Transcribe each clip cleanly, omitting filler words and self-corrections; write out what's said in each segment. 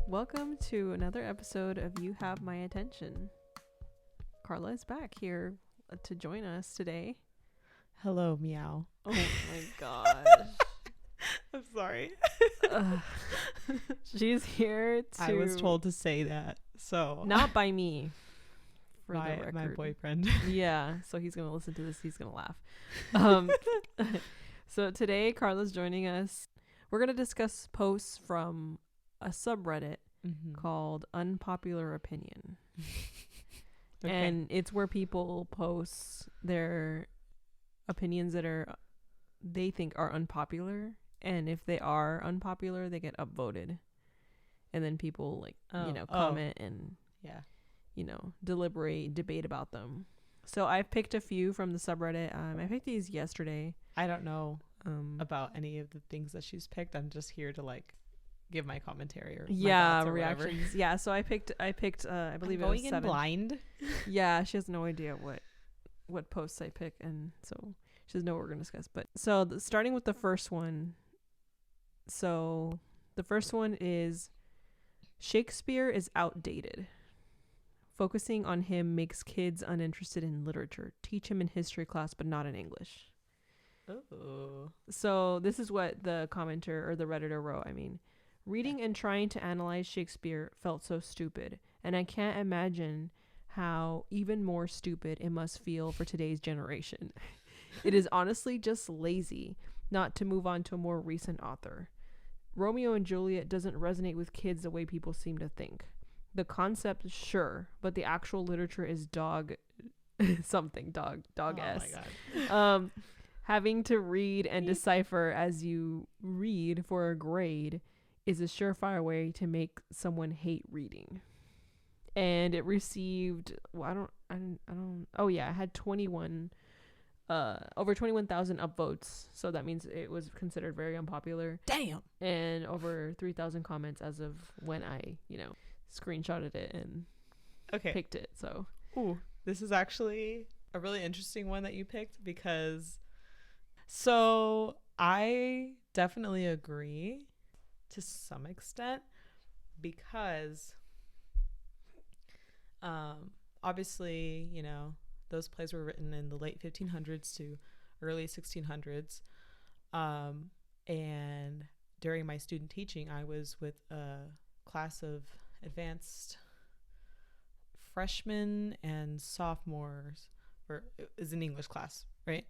Welcome to another episode of You Have My Attention. Carla is back here to join us today. Hello, meow. Oh my gosh. I'm sorry. She's here to... I was told to say that, so... Not by me. For the my record. boyfriend. Yeah, so he's going to listen to this. He's going to laugh. So today, Carla's joining us. We're going to discuss posts from a subreddit called Unpopular Opinion. Okay. And it's where people post their opinions that they think are unpopular, and if they are unpopular, they get upvoted, and then people comment and debate about them. So I've picked a few from the subreddit. I picked these yesterday. I don't know about any of the things that she's picked. I'm just here to give my commentary or my thoughts or reactions. Whatever. Yeah, so I picked I believe I'm it was 7. Going in blind. Yeah, she has no idea what posts I pick, and so she doesn't know what we're going to discuss. But so starting with the first one. So the first one is Shakespeare is outdated. Focusing on him makes kids uninterested in literature. Teach him in history class, but not in English. Oh. So this is what the commenter or the Redditor wrote. I mean, reading and trying to analyze Shakespeare felt so stupid, and I can't imagine how even more stupid it must feel for today's generation. It is honestly just lazy not to move on to a more recent author. Romeo and Juliet doesn't resonate with kids the way people seem to think. The concept, sure, but the actual literature is dog-esque. Oh my God. Having to read and decipher as you read for a grade is a surefire way to make someone hate reading. And it received, it had 21 over 21,000 upvotes, so that means it was considered very unpopular. Damn. And over 3,000 comments as of when I screenshotted it and picked it. So this is actually a really interesting one that you picked, because so I definitely agree to some extent, because obviously those plays were written in the late 1500s to early 1600s, and during my student teaching I was with a class of advanced freshmen and sophomores, or it was an English class, right?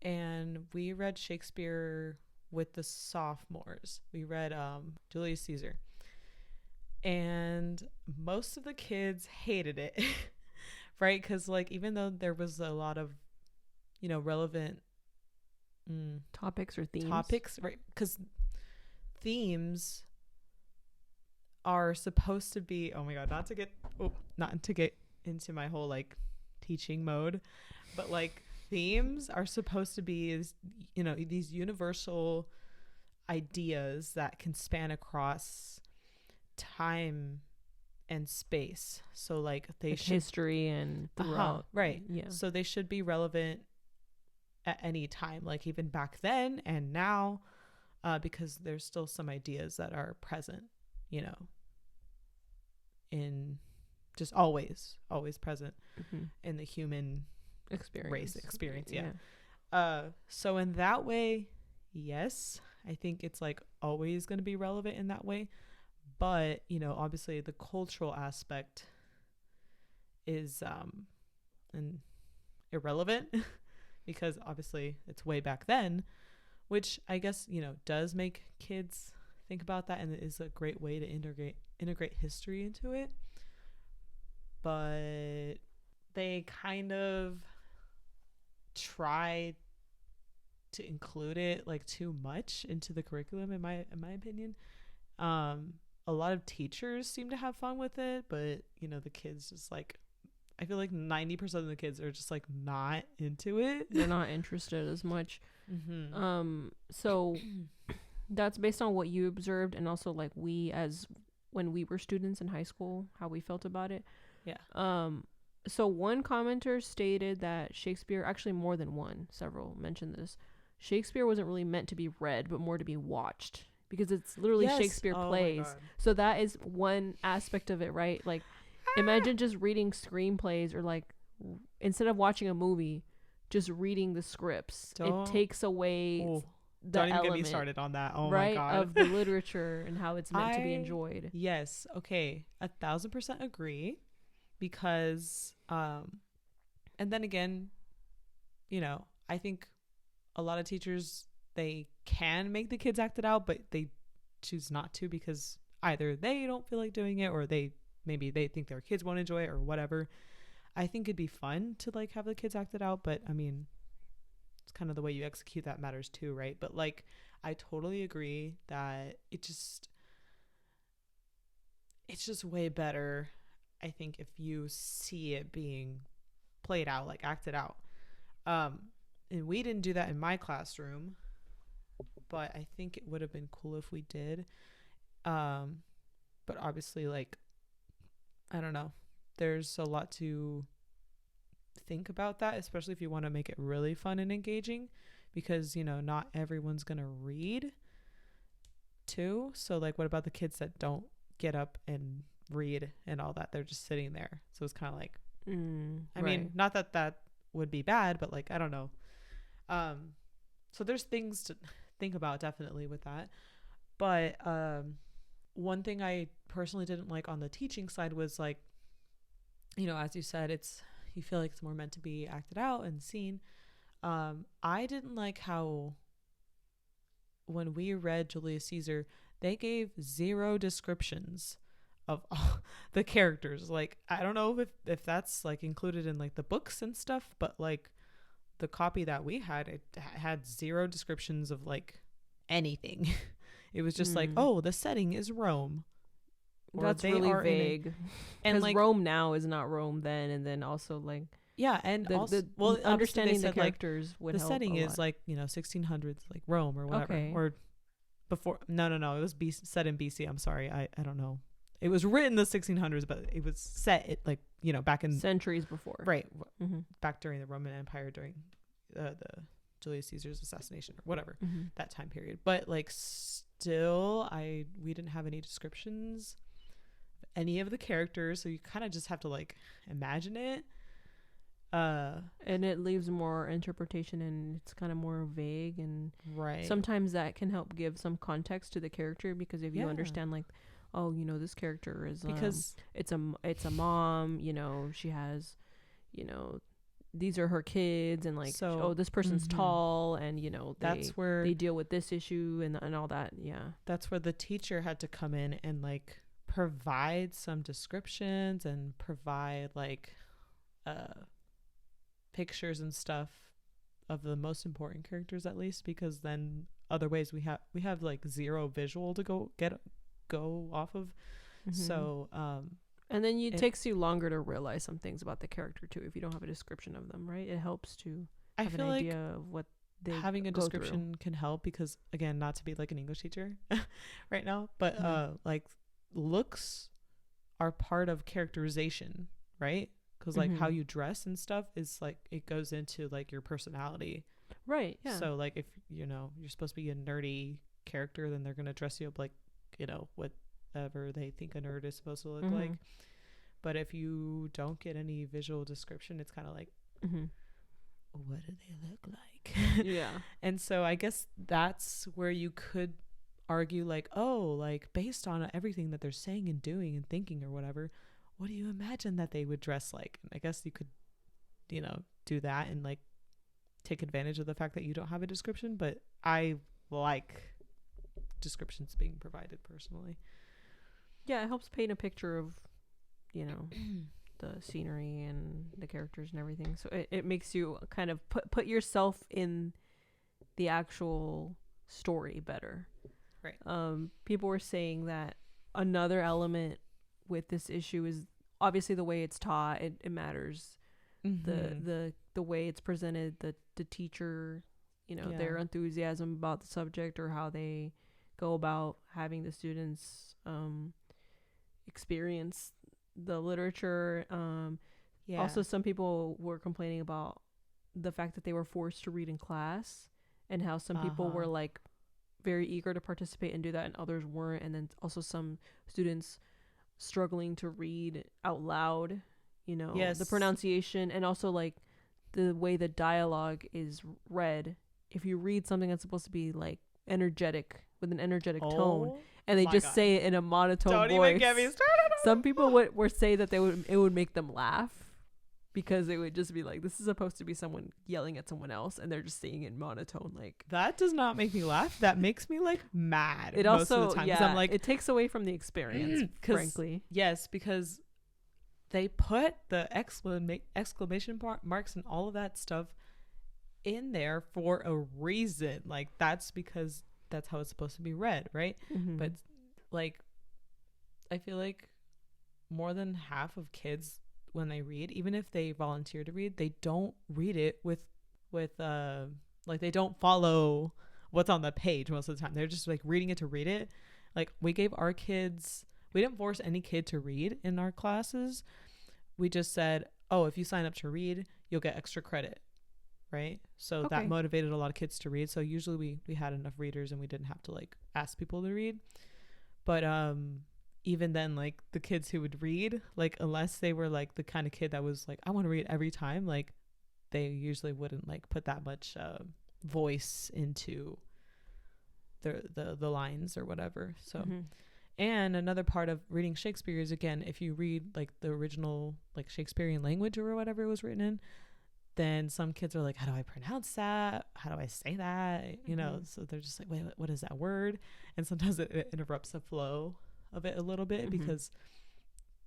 And we read Shakespeare with the sophomores. We read Julius Caesar, and most of the kids hated it. Right? Because even though there was a lot of relevant topics or themes, right? Because themes are supposed to be, oh my God, not to get into my whole teaching mode, but themes are supposed to be these universal ideas that can span across time and space. So they should, history and throughout, right? Yeah. So they should be relevant at any time, even back then and now, because there's still some ideas that are present, in just always present in the human race experience. Yeah. So in that way, yes, I think it's always going to be relevant in that way. But, obviously the cultural aspect is irrelevant because obviously it's way back then, which I guess, does make kids think about that, and it is a great way to integrate history into it. But they kind of try to include it too much into the curriculum, in my opinion. A lot of teachers seem to have fun with it, but the kids just I feel 90% of the kids are just not into it. They're not interested as much. So that's based on what you observed, and also we, as when we were students in high school, how we felt about it. Yeah. So one commenter stated that Shakespeare, actually more than one, several mentioned this, Shakespeare wasn't really meant to be read, but more to be watched. because it's literally Yes. Shakespeare Oh my plays. God. So that is one aspect of it, right? Like, imagine just reading screenplays, or like instead of watching a movie, just reading the scripts. It takes away Oh, the don't even element, get me started on that. Oh right, my God. of the literature and how it's meant to be enjoyed. Yes. Okay. 1,000% agree. Because, and then again, you know, I think a lot of teachers, they can make the kids act it out, but they choose not to because either they don't feel like doing it, or maybe they think their kids won't enjoy it, or whatever. I think it'd be fun to like have the kids act it out, but I mean, it's kind of the way you execute that matters too, right? But like, I totally agree that it's just way better, I think, if you see it being played out, like acted out. And we didn't do that in my classroom, but I think it would have been cool if we did. But obviously, like, I don't know, there's a lot to think about that, especially if you want to make it really fun and engaging, because, you know, not everyone's gonna read too. So like, what about the kids that don't get up and read and all that? They're just sitting there. So it's kind of like, I mean, not that would be bad, but like, I don't know. So there's things to think about definitely with that. But one thing I personally didn't like on the teaching side was like, you know, as you said, you feel like it's more meant to be acted out and seen. I didn't like how when we read Julius Caesar, they gave 0 descriptions of all the characters. Like, I don't know if that's like included in like the books and stuff, but like the copy that we had, it had 0 descriptions of like anything. It was just like, oh, the setting is Rome. Or that's really vague. And like, Rome now is not Rome then, and then also like, yeah, and understanding the characters would help. The setting is like, you know, 1600s, like Rome or whatever, or before. No, it was set in BC. I'm sorry, I don't know. It was written in the 1600s, but it was set like, you know, back in centuries before, right? Back during the Roman Empire, during the Julius Caesar's assassination or whatever, that time period. But like, still, we didn't have any descriptions of any of the characters, so you kind of just have to like imagine it. And it leaves more interpretation, and it's kind of more vague, and right, sometimes that can help give some context to the character, because if you understand like, oh, you know, this character is because it's a mom, you know, she has, you know, these are her kids, and like, so, oh, this person's tall, and you know, that's where they deal with this issue and all that. Yeah, that's where the teacher had to come in and like provide some descriptions and provide like pictures and stuff of the most important characters, at least, because then other ways we have like 0 visual to go off of. So and then it takes you longer to realize some things about the character too if you don't have a description of them, right? It helps to have an idea of what they having a description can help, because again, not to be like an English teacher right now, but like, looks are part of characterization, right? Because like how you dress and stuff is like, it goes into like your personality, right? Yeah. So like, if you know you're supposed to be a nerdy character, then they're gonna dress you up like, you know, whatever they think a nerd is supposed to look like. But if you don't get any visual description, it's kind of like, what do they look like? Yeah. And so I guess that's where you could argue like, oh, like based on everything that they're saying and doing and thinking or whatever, what do you imagine that they would dress like? And I guess you could, you know, do that and like take advantage of the fact that you don't have a description. But I like descriptions being provided personally. Yeah, it helps paint a picture of, you know, the scenery and the characters and everything. So it makes you kind of put yourself in the actual story better. Right. People were saying that another element with this issue is obviously the way it's taught. It matters. The way it's presented, the teacher, you know, their enthusiasm about the subject, or how they go about having the students experience the literature. Also, some people were complaining about the fact that they were forced to read in class, and how some people were like very eager to participate and do that, and others weren't. And then also some students struggling to read out loud, you know, the pronunciation, and also like the way the dialogue is read. If you read something that's supposed to be like energetic, with an energetic tone, and they just say it in a monotone voice. Don't even get me started. Some people would say that it would make them laugh, because it would just be like, this is supposed to be someone yelling at someone else, and they're just saying it in monotone. Like, that does not make me laugh. That makes me like mad. It most also, of the time, yeah, I'm like, it takes away from the experience, frankly. Yes, because they put the exclamation marks and all of that stuff in there for a reason. Like, that's because that's how it's supposed to be read, right? Mm-hmm. But like, I feel like more than half of kids, when they read, even if they volunteer to read, they don't read it with like, they don't follow what's on the page most of the time. They're just like reading it to read it. Like, we gave our kids, we didn't force any kid to read in our classes. We just said, oh, if you sign up to read, you'll get extra credit, right? So that motivated a lot of kids to read. So usually we had enough readers and we didn't have to like ask people to read. But even then, like, the kids who would read, like, unless they were like the kind of kid that was like, I want to read every time, like, they usually wouldn't like put that much voice into the lines or whatever. So and another part of reading Shakespeare is, again, if you read like the original like Shakespearean language or whatever it was written in, then some kids are like, how do I pronounce that? How do I say that? You know, so they're just like, wait, what is that word? And sometimes it interrupts the flow of it a little bit, because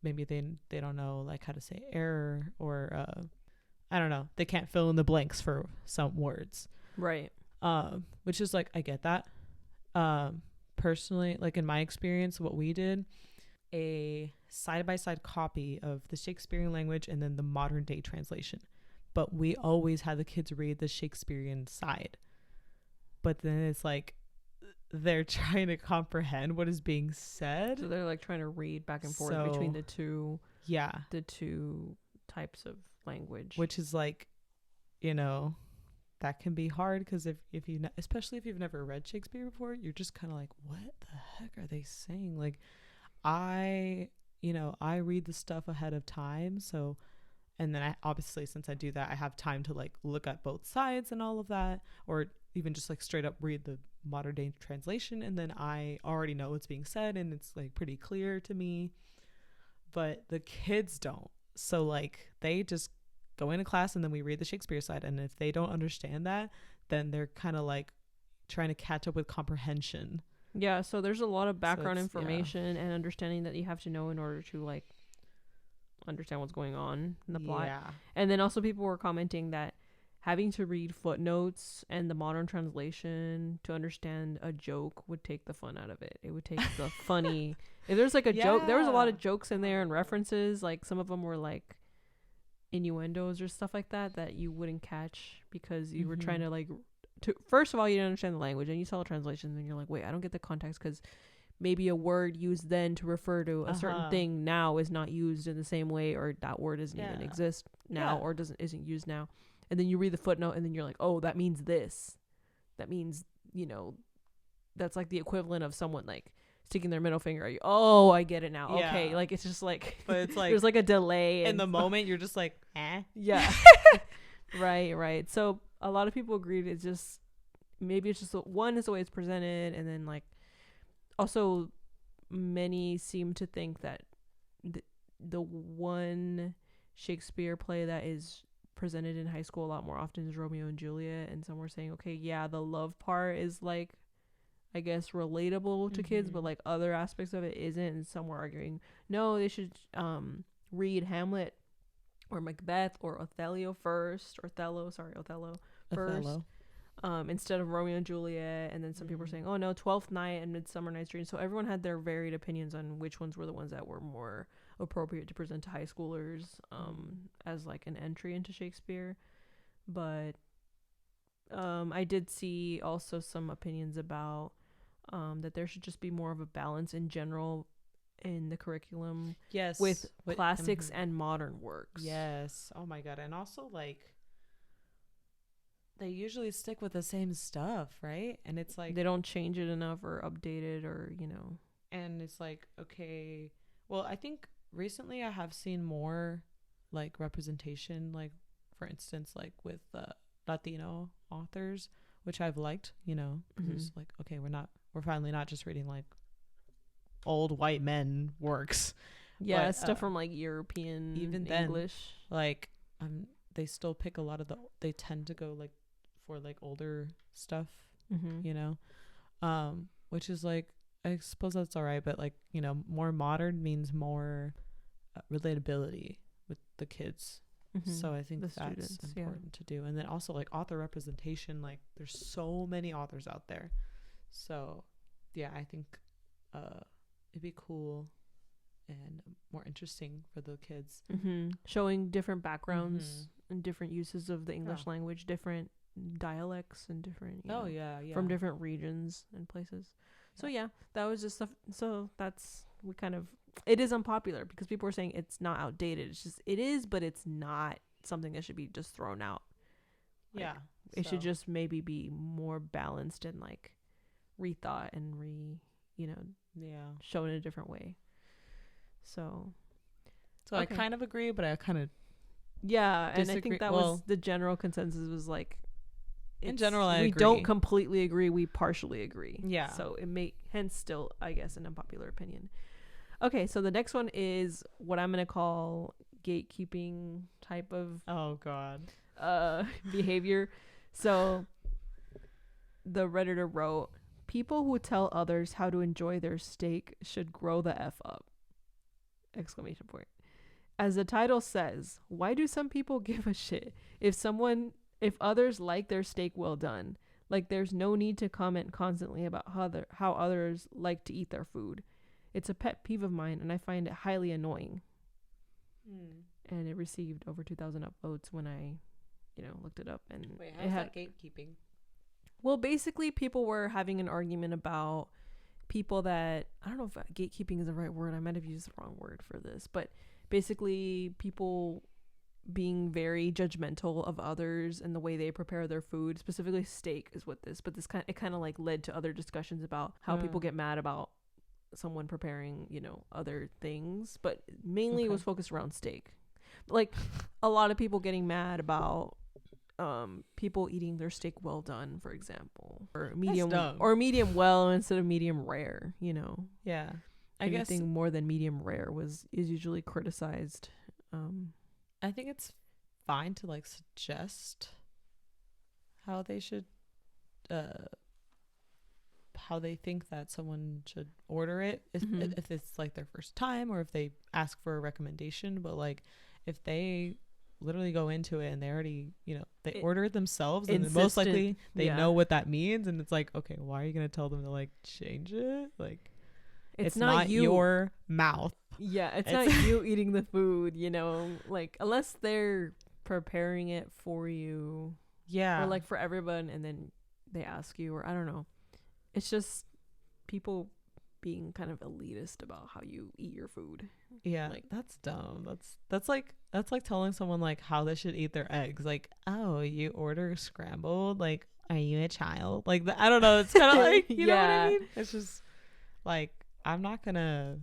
maybe they don't know like how to say error, or I don't know, they can't fill in the blanks for some words, right? Which is like, I get that. Personally, like in my experience, what we did, a side-by-side copy of the Shakespearean language and then the modern day translation, but we always had the kids read the Shakespearean side. But then it's like, they're trying to comprehend what is being said, so they're like trying to read back and forth between the two types of language, which is like, you know, that can be hard, because if you especially if you've never read Shakespeare before, you're just kind of like, what the heck are they saying? Like, I read the stuff ahead of time, so, and then I obviously, since I do that, I have time to like look at both sides and all of that, or even just like straight up read the modern day translation, and then I already know what's being said and it's like pretty clear to me. But the kids don't, so like they just go into class and then we read the Shakespeare side, and if they don't understand that, then they're kind of like trying to catch up with comprehension. Yeah, so there's a lot of background information and understanding that you have to know in order to like understand what's going on in the plot. And then also people were commenting that having to read footnotes and the modern translation to understand a joke would take the fun out of it. It would take the funny. If there's like a joke, there was a lot of jokes in there and references. Like, some of them were like innuendos or stuff like that you wouldn't catch because you were trying to like, first of all, you didn't understand the language, and you saw the translation and you're like, wait, I don't get the context, because maybe a word used then to refer to a certain thing now is not used in the same way, or that word doesn't even exist now, or isn't used now. And then you read the footnote and then you're like, oh, that means this. That means, you know, that's like the equivalent of someone like sticking their middle finger at you. Oh, I get it now. Yeah. Okay. Like, it's just like, but it's like, there's like a delay. In the moment, you're just like, eh. Yeah. Right. So a lot of people agreed. It's just, maybe it's just one is the way it's presented. And then like, also many seem to think that the one Shakespeare play that is presented in high school a lot more often is Romeo and Juliet, and some were saying, okay, yeah, the love part is like, I guess, relatable to kids, but like other aspects of it isn't. And some were arguing, no, they should read Hamlet or Macbeth or Othello first, instead of Romeo and Juliet. And then some people were saying, oh no, Twelfth Night and Midsummer Night's Dream. So everyone had their varied opinions on which ones were the ones that were more appropriate to present to high schoolers as like an entry into Shakespeare. But I did see also some opinions about that there should just be more of a balance in general in the curriculum, with classics and modern works. Yes. Oh my god. And also, like, they usually stick with the same stuff, right? And it's like they don't change it enough or update it, or and it's like, okay, well, I think recently I have seen more like representation, like for instance, like with Latino authors, which I've liked, it's like, okay, we're finally not just reading like old white men works. Yeah, but, stuff from like European even English. Then, like they still pick a lot of they tend to go like for like older stuff, which is like, I suppose that's all right, but like, more modern means more relatability with the kids. So I think that's important to do. And then also like author representation, like there's so many authors out there. So yeah, I think it'd be cool and more interesting for the kids. Showing different backgrounds and different uses of the English language, different dialects and different from different regions and places. So yeah, that was just stuff. So it is unpopular because people are saying it's not outdated. It's just, it is, but it's not something that should be just thrown out. Like, it should just maybe be more balanced and like rethought and shown in a different way. So I kind of agree, but I kind of and I think that was the general consensus, was like, in general, I agree. We don't completely agree, we partially agree. Yeah. So it may hence still, I guess, an unpopular opinion. Okay, so the next one is what I'm gonna call gatekeeping type of behavior. So the Redditor wrote, "People who tell others how to enjoy their steak should grow the F up!" Exclamation point. As the title says, why do some people give a shit if others like their steak well done? Like, there's no need to comment constantly about how others like to eat their food. It's a pet peeve of mine, and I find it highly annoying. And it received over 2,000 upvotes when I, looked it up. And wait, how's that gatekeeping? Well, basically, people were having an argument about people that, I don't know if gatekeeping is the right word. I might have used the wrong word for this, but basically people being very judgmental of others and the way they prepare their food, specifically steak is what this, but it kind of like led to other discussions about how people get mad about someone preparing, other things, but mainly it was focused around steak. Like a lot of people getting mad about people eating their steak well done, for example, or medium well instead of medium rare, Yeah. I guess anything more than medium rare is usually criticized. I think it's fine to like suggest how they should how they think that someone should order it if it's like their first time, or if they ask for a recommendation. But like if they literally go into it and they already they order it themselves, and most likely they know what that means, and it's like, okay, why are you gonna tell them to like change it? Like it's not your mouth. It's not you eating the food, like unless they're preparing it for you, or like for everyone, and then they ask you, or I don't know. It's just people being kind of elitist about how you eat your food. Like that's dumb. That's like telling someone like how they should eat their eggs. Like, oh, you order scrambled, like, are you a child? Like I don't know, it's kind of like you know what I mean? It's just like, I'm not gonna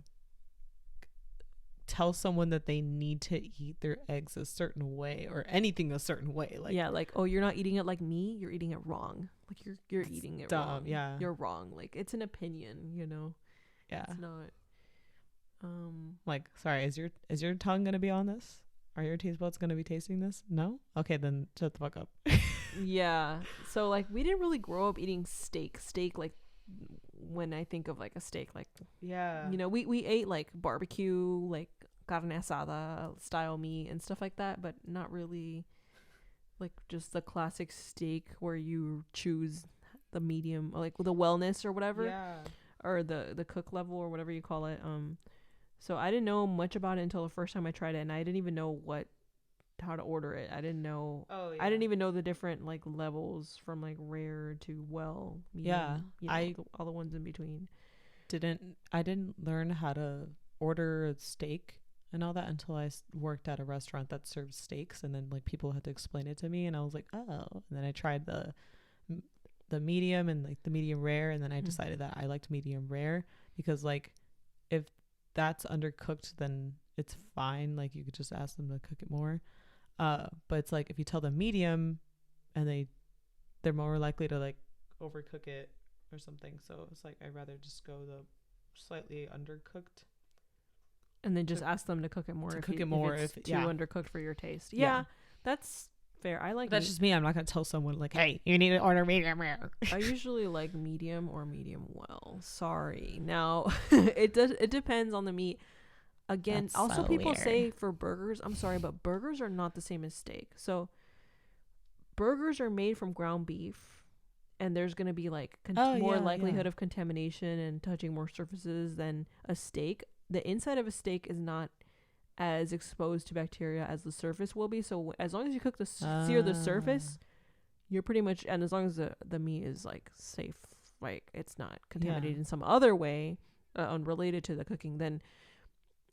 tell someone that they need to eat their eggs a certain way or anything a certain way. Like, like, oh, you're not eating it like me, you're eating it wrong. Like you're eating it dumb, wrong. You're wrong. Like it's an opinion, It's not like, sorry, is your tongue gonna be on this? Are your taste buds gonna be tasting this? No? Okay, then shut the fuck up. So like we didn't really grow up eating steak like when I think of like a steak, like we ate like barbecue, like carne asada style meat and stuff like that, but not really like just the classic steak where you choose the medium, or like the wellness or whatever, or the cook level or whatever you call it. So I didn't know much about it until the first time I tried it, and I didn't even know how to order it. I didn't know. I didn't even know the different like levels from like rare to well, medium, all the ones in between. I didn't learn how to order a steak and all that until I worked at a restaurant that served steaks, and then like people had to explain it to me, and I was like, oh. And then I tried the medium and like the medium rare, and then I decided that I liked medium rare because like if that's undercooked, then it's fine. Like you could just ask them to cook it more. But it's like if you tell them medium, and they're more likely to like overcook it or something. So it's like I'd rather just go the slightly undercooked. And then just ask them to cook it more. If it's too undercooked for your taste. Yeah, that's fair. I like that's just me. I'm not gonna tell someone like, hey, you need to order medium rare. I usually like medium or medium well. Sorry. Now it depends on the meat. Again, that's also so people weird. Say for burgers, I'm sorry, but burgers are not the same as steak. So burgers are made from ground beef, and there's going to be like more likelihood of contamination and touching more surfaces than a steak. The inside of a steak is not as exposed to bacteria as the surface will be. So as long as you cook sear the surface, you're pretty much, and as long as the meat is like safe, like it's not contaminated in some other way unrelated to the cooking, then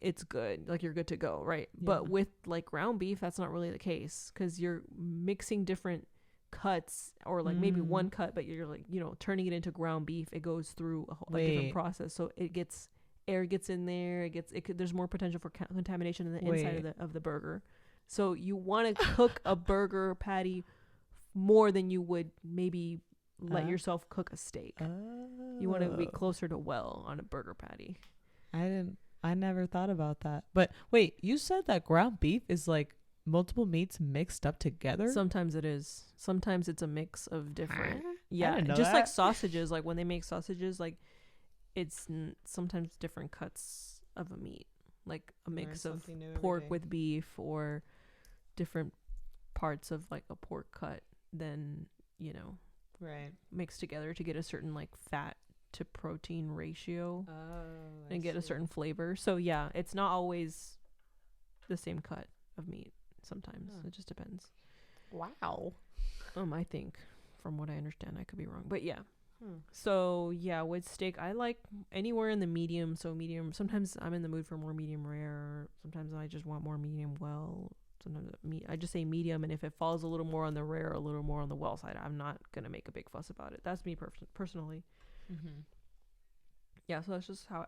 it's good. Like you're good to go, right? Yeah. But with like ground beef, that's not really the case because you're mixing different cuts or like maybe one cut, but you're like, turning it into ground beef. It goes through a different process. So air gets in there. There's more potential for contamination in the inside of the burger. So you want to cook a burger patty more than you would maybe let yourself cook a steak. You want to be closer to well on a burger patty. I never thought about that. But wait, you said that ground beef is like multiple meats mixed up together? Sometimes it is. Sometimes it's a mix of different. Yeah, just like sausages. Like when they make sausages, like it's sometimes different cuts of a meat. Like a mix of pork with beef or different parts of like a pork cut then, mixed together to get a certain like fat to protein ratio and get a certain flavor. So yeah, it's not always the same cut of meat. Sometimes it just depends. Wow. I think from what I understand, I could be wrong, but yeah. So yeah, with steak, I like anywhere in the medium. So medium. Sometimes I'm in the mood for more medium rare. Sometimes I just want more medium well. Sometimes I just say medium, and if it falls a little more on the rare, a little more on the well side, I'm not gonna make a big fuss about it. That's me personally. Yeah, so that's just how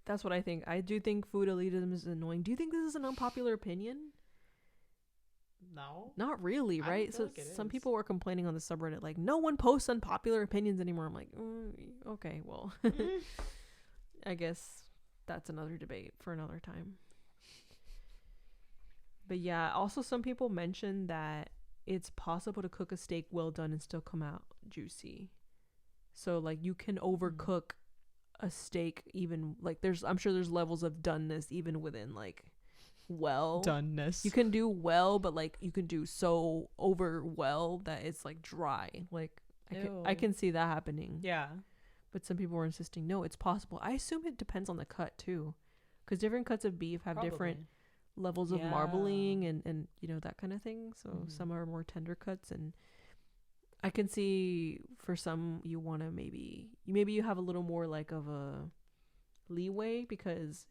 that's what I think. I do think food elitism is annoying. Do you think this is an unpopular opinion? No, not really, right? So like some people were complaining on the subreddit like no one posts unpopular opinions anymore. I'm like, okay, well, I guess that's another debate for another time. But yeah, also some people mentioned that it's possible to cook a steak well done and still come out juicy. So like you can overcook a steak, even like I'm sure there's levels of doneness even within like doneness. You can do well, but like you can do so over well that it's like dry. Like I can see that happening. Yeah. But some people were insisting no, it's possible. I assume it depends on the cut too, because different cuts of beef have different levels of marbling and that kind of thing. So some are more tender cuts, and I can see for some you want to maybe you have a little more like of a leeway because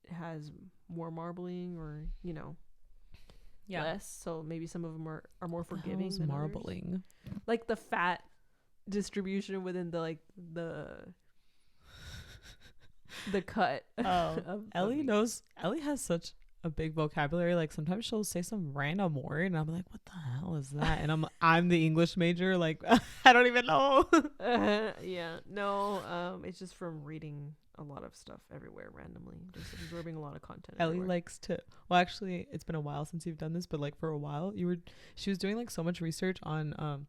it has more marbling or less. So maybe some of them are more forgiving than marbling. Others. Like the fat distribution within the cut. Oh, Ellie has such a big vocabulary. Like sometimes she'll say some random word and I'm like, what the hell is that? And I'm the English major, like I don't even know. It's just from reading a lot of stuff everywhere randomly, just absorbing a lot of content Ellie likes to, well actually it's been a while since you've done this, but like for a while she was doing like so much research on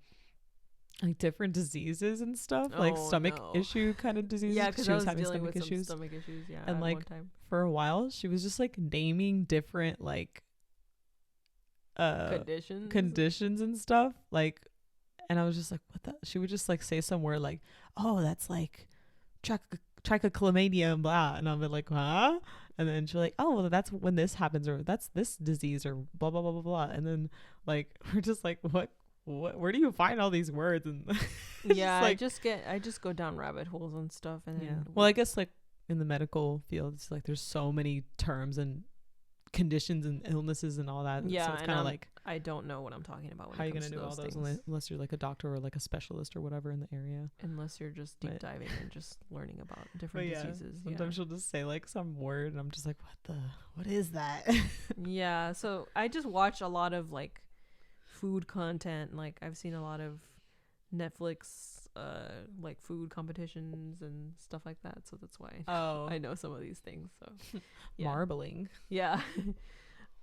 like different diseases and stuff, like stomach issue kind of diseases. Yeah, because she was having stomach issues. Yeah, and like for a while, she was just like naming different like conditions and stuff. Like, and I was just like, what the? She would just like say somewhere like, oh, that's like trichoclamania and blah, and I'm like, huh? And then she's like, oh, well, that's when this happens, or that's this disease, or blah blah blah blah blah. And then like we're just like, what? Where do you find all these words? And yeah, like, I just go down rabbit holes and stuff. And well, I guess like in the medical field, it's like there's so many terms and conditions and illnesses and all that. Yeah, so it's kind of like, I don't know what I'm talking about when how are it you comes gonna to do all those those things. unless you're like a doctor or like a specialist or whatever in the area, Unless you're just deep But- diving and just learning about different diseases. Sometimes she'll just say like some word and I'm just like, what is that? Yeah, so I just watch a lot of like food content. Like I've seen a lot of Netflix like food competitions and stuff like that, so that's why I know some of these things. So yeah. Marbling. Yeah.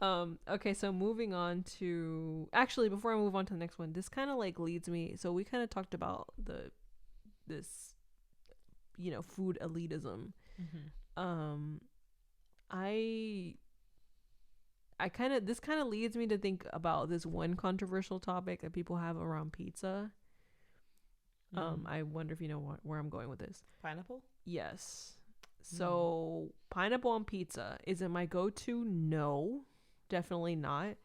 Okay, so moving on to, actually before I move on to the next one, this kind of like leads me, so we kind of talked about this food elitism. This kind of leads me to think about this one controversial topic that people have around pizza. I wonder if you know where I'm going with this. Pineapple? Yes. So pineapple on pizza, is it my go-to? No, definitely not.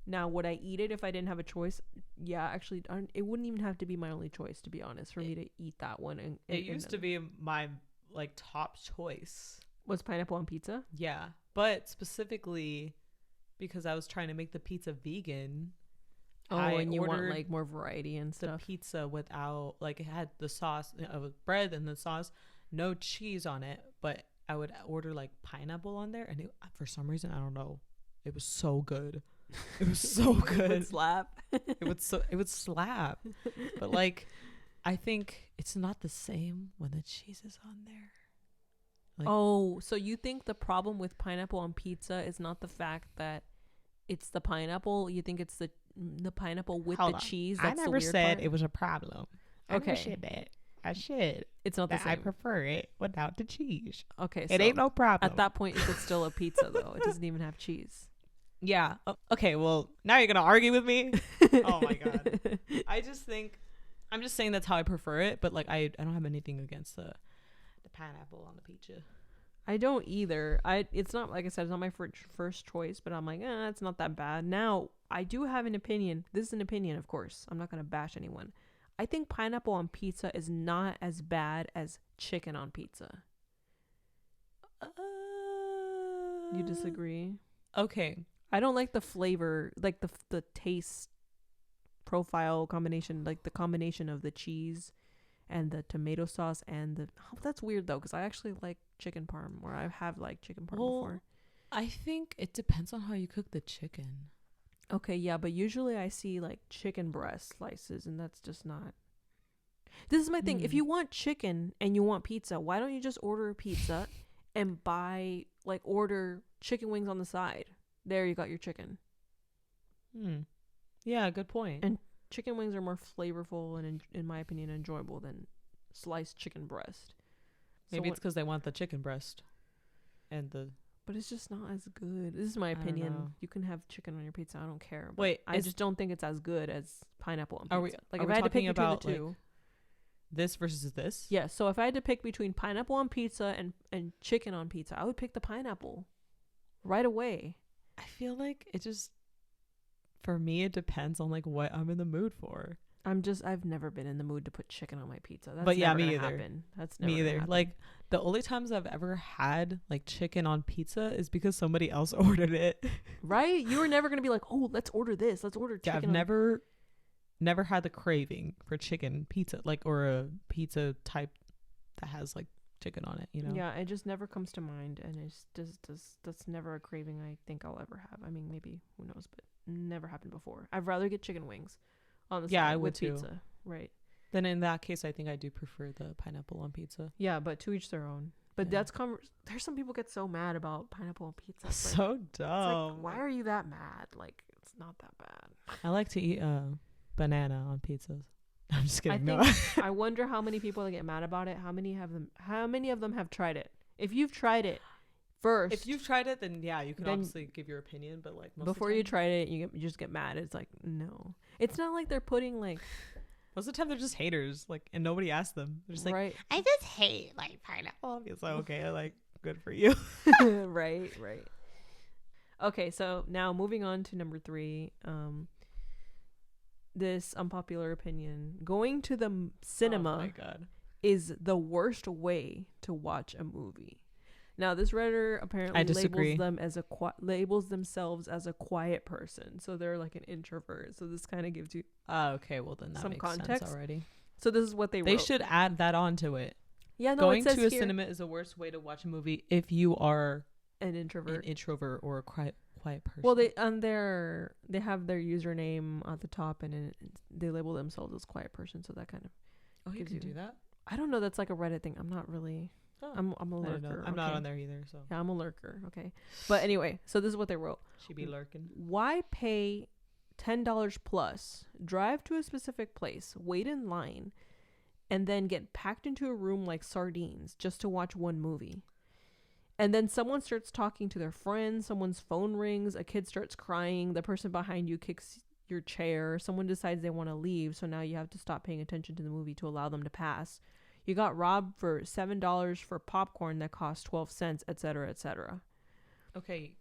Now, would I eat it if I didn't have a choice? Yeah, actually, it wouldn't even have to be my only choice, to be honest, for me to eat that one. And it used to be my like top choice. Was pineapple on pizza? Yeah, but specifically because I was trying to make the pizza vegan. And you want like more variety and stuff. The pizza without, like, it had the sauce of bread and the sauce, no cheese on it, but I would order like pineapple on there, and for some reason, I don't know, it was so good. It was so good. It would slap. It would slap. But like, I think it's not the same when the cheese is on there. Like, so you think the problem with pineapple on pizza is not the fact that it's the pineapple? You think it's the pineapple with the cheese? That's I never said it was a problem. Okay. I never said that. I said it's not the same. I prefer it without the cheese. Okay, it ain't no problem. At that point, it's still a pizza, though. It doesn't even have cheese. Yeah. Okay. Well, now you're gonna argue with me. Oh my god. I'm just saying that's how I prefer it. But like, I don't have anything against the pineapple on the pizza. I don't either. It's not, like I said, it's not my first choice, but I'm like, it's not that bad. Now, I do have an opinion. This is an opinion, of course. I'm not going to bash anyone. I think pineapple on pizza is not as bad as chicken on pizza. You disagree? Okay. I don't like the flavor, like the taste profile combination, like the combination of the cheese and the tomato sauce and that's weird though, because I actually like chicken parm, or I have like chicken parm before. I think it depends on how you cook the chicken. Okay, yeah, but usually I see like chicken breast slices, and that's just not. This is my thing. If you want chicken and you want pizza, why don't you just order a pizza and order chicken wings on the side? There, you got your chicken. Yeah, good point. And chicken wings are more flavorful and, in my opinion, enjoyable than sliced chicken breast. Maybe it's because they want the chicken breast and the. But it's just not as good. This is my opinion. You can have chicken on your pizza. I don't care. Wait, I just don't think it's as good as pineapple on pizza. If I had to pick between the two, like, this versus this? Yeah. So if I had to pick between pineapple on pizza and chicken on pizza, I would pick the pineapple right away. I feel like it just, for me, it depends on like what I'm in the mood for. I've never been in the mood to put chicken on my pizza. That's me either. That's never me either. Happen. Like, the only times I've ever had like chicken on pizza is because somebody else ordered it. Right? You were never gonna be like, oh, let's order this. Let's order chicken. Yeah, I've never had the craving for chicken pizza, like, or a pizza type that has like chicken on it, you know? Yeah, it just never comes to mind, and it's just that's never a craving I think I'll ever have. I mean, maybe, who knows, but never happened before. I'd rather get chicken wings on the side I would with too. pizza, right? Then in that case, I think I do prefer the pineapple on pizza. Yeah, but to each their own. But there's some people get so mad about pineapple on pizza. It's so like, dumb. It's like, why are you that mad? Like, it's not that bad. I like to eat banana on pizzas. I'm just kidding. I wonder how many people that get mad about it. How many of them have tried it? If you've tried it first, then yeah, you can obviously give your opinion. But like, before you tried it, you just get mad. It's like, no, it's not like they're putting like. Most of the time they're just haters, like, and nobody asked them. They're just like, right. I just hate like pineapple. It's like, okay, like, good for you. Right. Okay, so now moving on to number 3. This unpopular opinion: going to the cinema is the worst way to watch a movie. Now, this Redditor apparently I disagree. labels themselves as a quiet person, so they're like an introvert. So this kind of gives you Okay, well then that some makes context sense already. So this is what they wrote. They should add that onto it. Yeah, no, going it says to a here, cinema is the worst way to watch a movie if you are an introvert or a quiet person. Well, they have their username at the top, and they label themselves as quiet person. So that kind of you can do that. I don't know. That's like a Reddit thing. I'm not really. Oh, I'm a lurker. I'm not on there either. So yeah, I'm a lurker. Okay, but anyway, so this is what they wrote. She be lurking. Why pay $10 plus, drive to a specific place, wait in line, and then get packed into a room like sardines just to watch one movie? And then someone starts talking to their friends, someone's phone rings, a kid starts crying, the person behind you kicks your chair, someone decides they want to leave, so now you have to stop paying attention to the movie to allow them to pass. You got robbed for $7 for popcorn that cost 12 cents, etc., etc. Okay.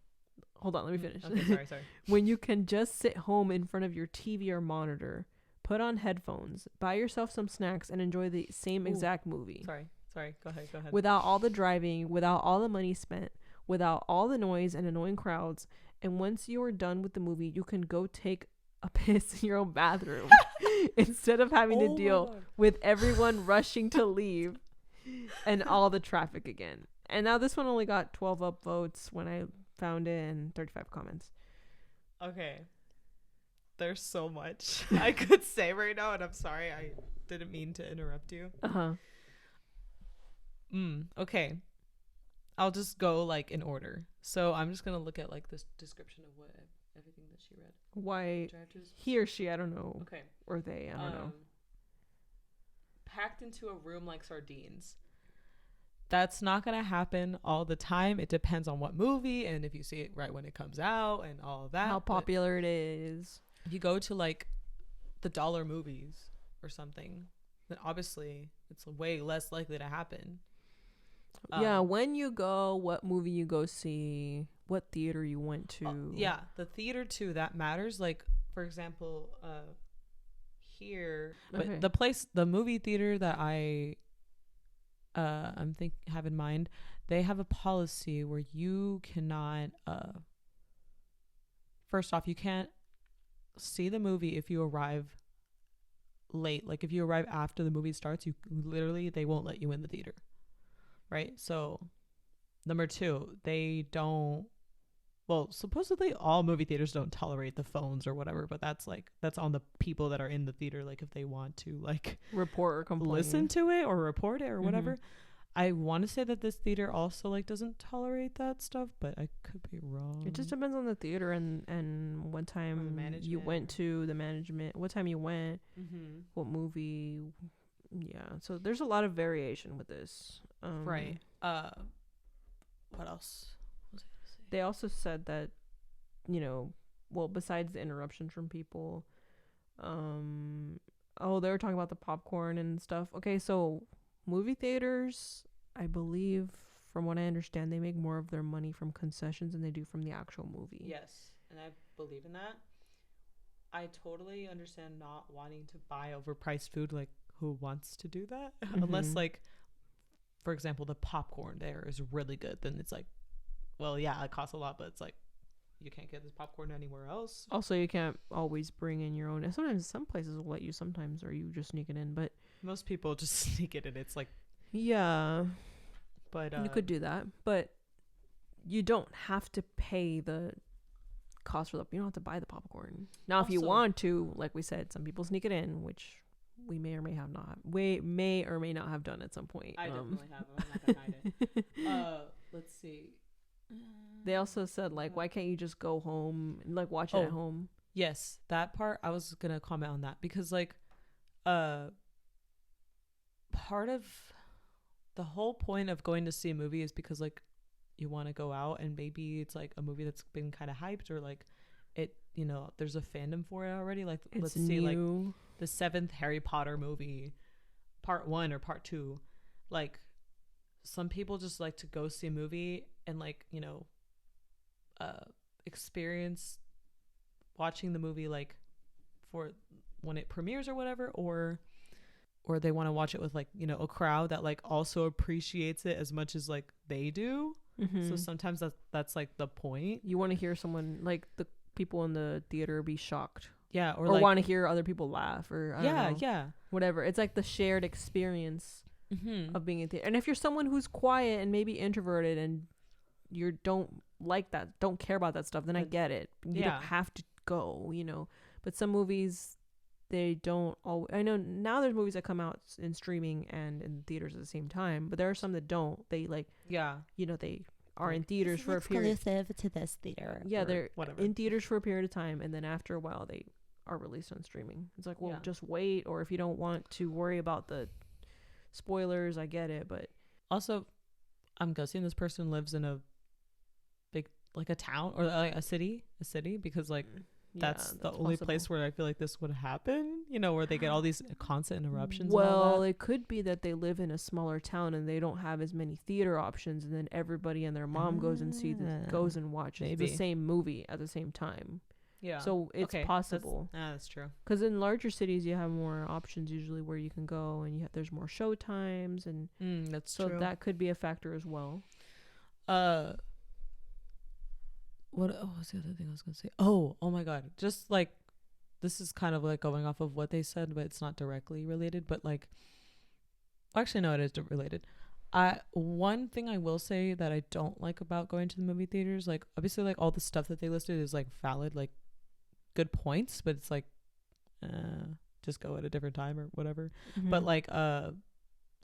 Hold on, let me finish. Okay, sorry. When you can just sit home in front of your TV or monitor, put on headphones, buy yourself some snacks, and enjoy the same exact movie. Sorry. Go ahead. Without all the driving, without all the money spent, without all the noise and annoying crowds. And once you are done with the movie, you can go take a piss in your own bathroom instead of having to deal with everyone rushing to leave and all the traffic again. And now this one only got 12 upvotes when I found it and 35 comments. Okay. There's so much I could say right now, and I'm sorry. I didn't mean to interrupt you. Okay. I'll just go like in order. So I'm just gonna look at like this description of what everything that she read. Why he or she, I don't know. Okay. Or they, I don't know. Packed into a room like sardines. That's not gonna happen all the time. It depends on what movie and if you see it right when it comes out and all of that. How popular it is. If you go to like the dollar movies or something, then obviously it's way less likely to happen. Yeah, when you go, what movie you go see, what theater you went to. Yeah, the theater too, that matters. Like, for example, here, but the movie theater that have in mind, they have a policy where you cannot, first off, you can't see the movie if you arrive late. Like if you arrive after the movie starts, they won't let you in the theater. Right? So number 2, supposedly all movie theaters don't tolerate the phones or whatever, but that's on the people that are in the theater, like if they want to like report or complain, listen to it or report it or whatever. I want to say that this theater also like doesn't tolerate that stuff, but I could be wrong. It just depends on the theater and what time you went to, the management, what time you went, what movie. Yeah, so there's a lot of variation with this. Right. What else was I gonna say? They also said that, besides the interruptions from people, they were talking about the popcorn and stuff. Okay, so movie theaters, I believe, from what I understand, they make more of their money from concessions than they do from the actual movie. Yes, and I believe in that. I totally understand not wanting to buy overpriced food. Like, who wants to do that? Unless, like, for example, the popcorn there is really good. Then it's like, well, yeah, it costs a lot, but it's like, you can't get this popcorn anywhere else. Also, you can't always bring in your own. Sometimes some places will let you sometimes, or you just sneak it in. But most people just sneak it in. It's like, yeah, but you could do that, but you don't have to pay the cost for you don't have to buy the popcorn. Now, if you want to, like we said, some people sneak it in, which we may or may not have done at some point. I definitely have. I'm not gonna hide it. Let's see. They also said, like, why can't you just go home and like watch it at home? Yes, that part I was gonna comment on that, because like part of the whole point of going to see a movie is because like you want to go out, and maybe it's like a movie that's been kind of hyped, or like it, there's a fandom for it already. Like, let's see, like the 7th Harry Potter movie, part 1 or part 2. Like, some people just like to go see a movie and like, experience watching the movie like for when it premieres or whatever, or they want to watch it with like, a crowd that like also appreciates it as much as like they do. So sometimes that's like the point. You want to hear someone, like the people in the theater, be shocked. Yeah, or like, want to hear other people laugh, or I don't know, whatever. It's like the shared experience of being in theater. And if you're someone who's quiet and maybe introverted and you don't like that, don't care about that stuff, then I get it. You don't have to go, you know. But some movies, they don't always. I know now there's movies that come out in streaming and in theaters at the same time, but there are some that don't. They like, you know, they are in theaters for a period. Exclusive to this theater. Yeah, they're in theaters for a period of time, and then after a while they are released on streaming. It's like, well, just wait, or if you don't want to worry about the spoilers, I get it. But also, I'm guessing this person lives in a big, like a town or like a city, because like that's the only place where I feel like this would happen, you know, where they get all these constant interruptions. Well, it could be that they live in a smaller town and they don't have as many theater options, and then everybody and their mom goes and watches the same movie at the same time. Yeah, so it's possible. That's true. Because in larger cities, you have more options usually where you can go, and there's more show times, and that's true. So that could be a factor as well. What was the other thing I was gonna say? Oh my god, just like, this is kind of like going off of what they said, but it's not directly related. But like, actually no, it is related. One thing I will say that I don't like about going to the movie theaters, like obviously like all the stuff that they listed is like valid, like good points, but it's like just go at a different time or whatever. But like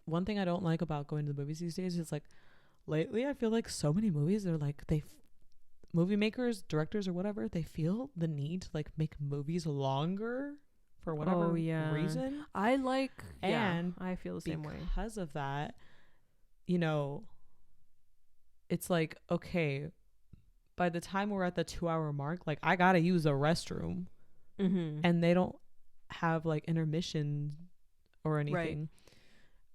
one thing I don't like about going to the movies these days is like, lately I feel like so many movies are like, movie makers, directors or whatever, they feel the need to like make movies longer for whatever reason. I feel the same way. Because of that, you know, it's like, okay, by the time we're at the 2-hour mark, like I gotta use a restroom, and they don't have like intermission or anything.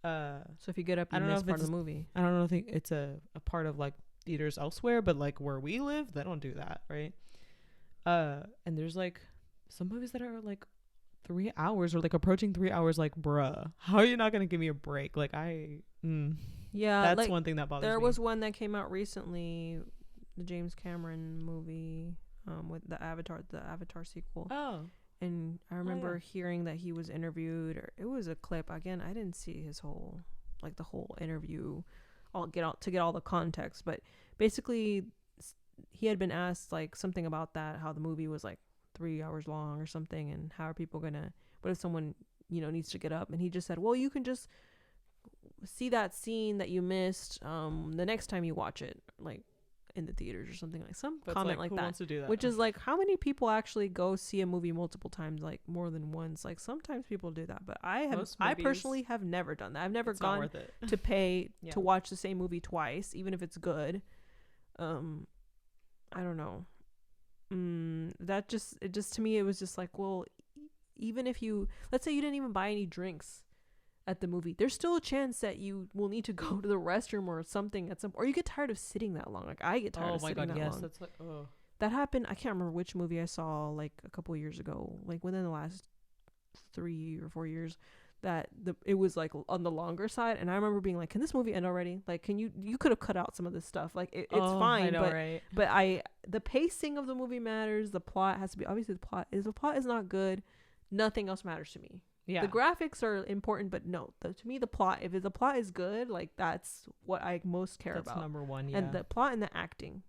So if you get up, you miss part of the movie. I don't think it's a part of like theaters elsewhere, but like where we live, they don't do that, right? And there's like some movies that are like 3 hours or like approaching 3 hours. Like, bruh, how are you not gonna give me a break? Like that's like, one thing that bothers me. There was one that came out recently, the James Cameron movie, with the Avatar sequel. And I remember hearing that he was interviewed, or it was a clip. Again, I didn't see his whole, like the whole interview. I'll get all the context, but basically he had been asked like something about that, how the movie was like 3 hours long or something, and how are people gonna, what if someone, you know, needs to get up, and he just said, well, you can just see that scene that you missed the next time you watch it, like in the theaters or something, like some comment like who that, wants to do that? Which is like, how many people actually go see a movie multiple times, like more than once? Like sometimes people do that, but I personally have never done that. I've never gone to pay to watch the same movie twice, even if it's good. I don't know. That just to me, it was just like, well, even if you, let's say you didn't even buy any drinks at the movie, there's still a chance that you will need to go to the restroom or something or you get tired of sitting that long. Like I get tired of sitting that long. That's like, that happened. I can't remember which movie I saw like a couple of years ago, like within the last 3 or 4 years, that it was like on the longer side, and I remember being like, can this movie end already? Like, can you could have cut out some of this stuff. Like it's fine, I know, right? But the pacing of the movie matters. The plot has to be, obviously the plot is not good, nothing else matters to me. Yeah, the graphics are important, but no, to me the plot, if the plot is good, like that's what I most care about. That's number one. And the plot and the acting.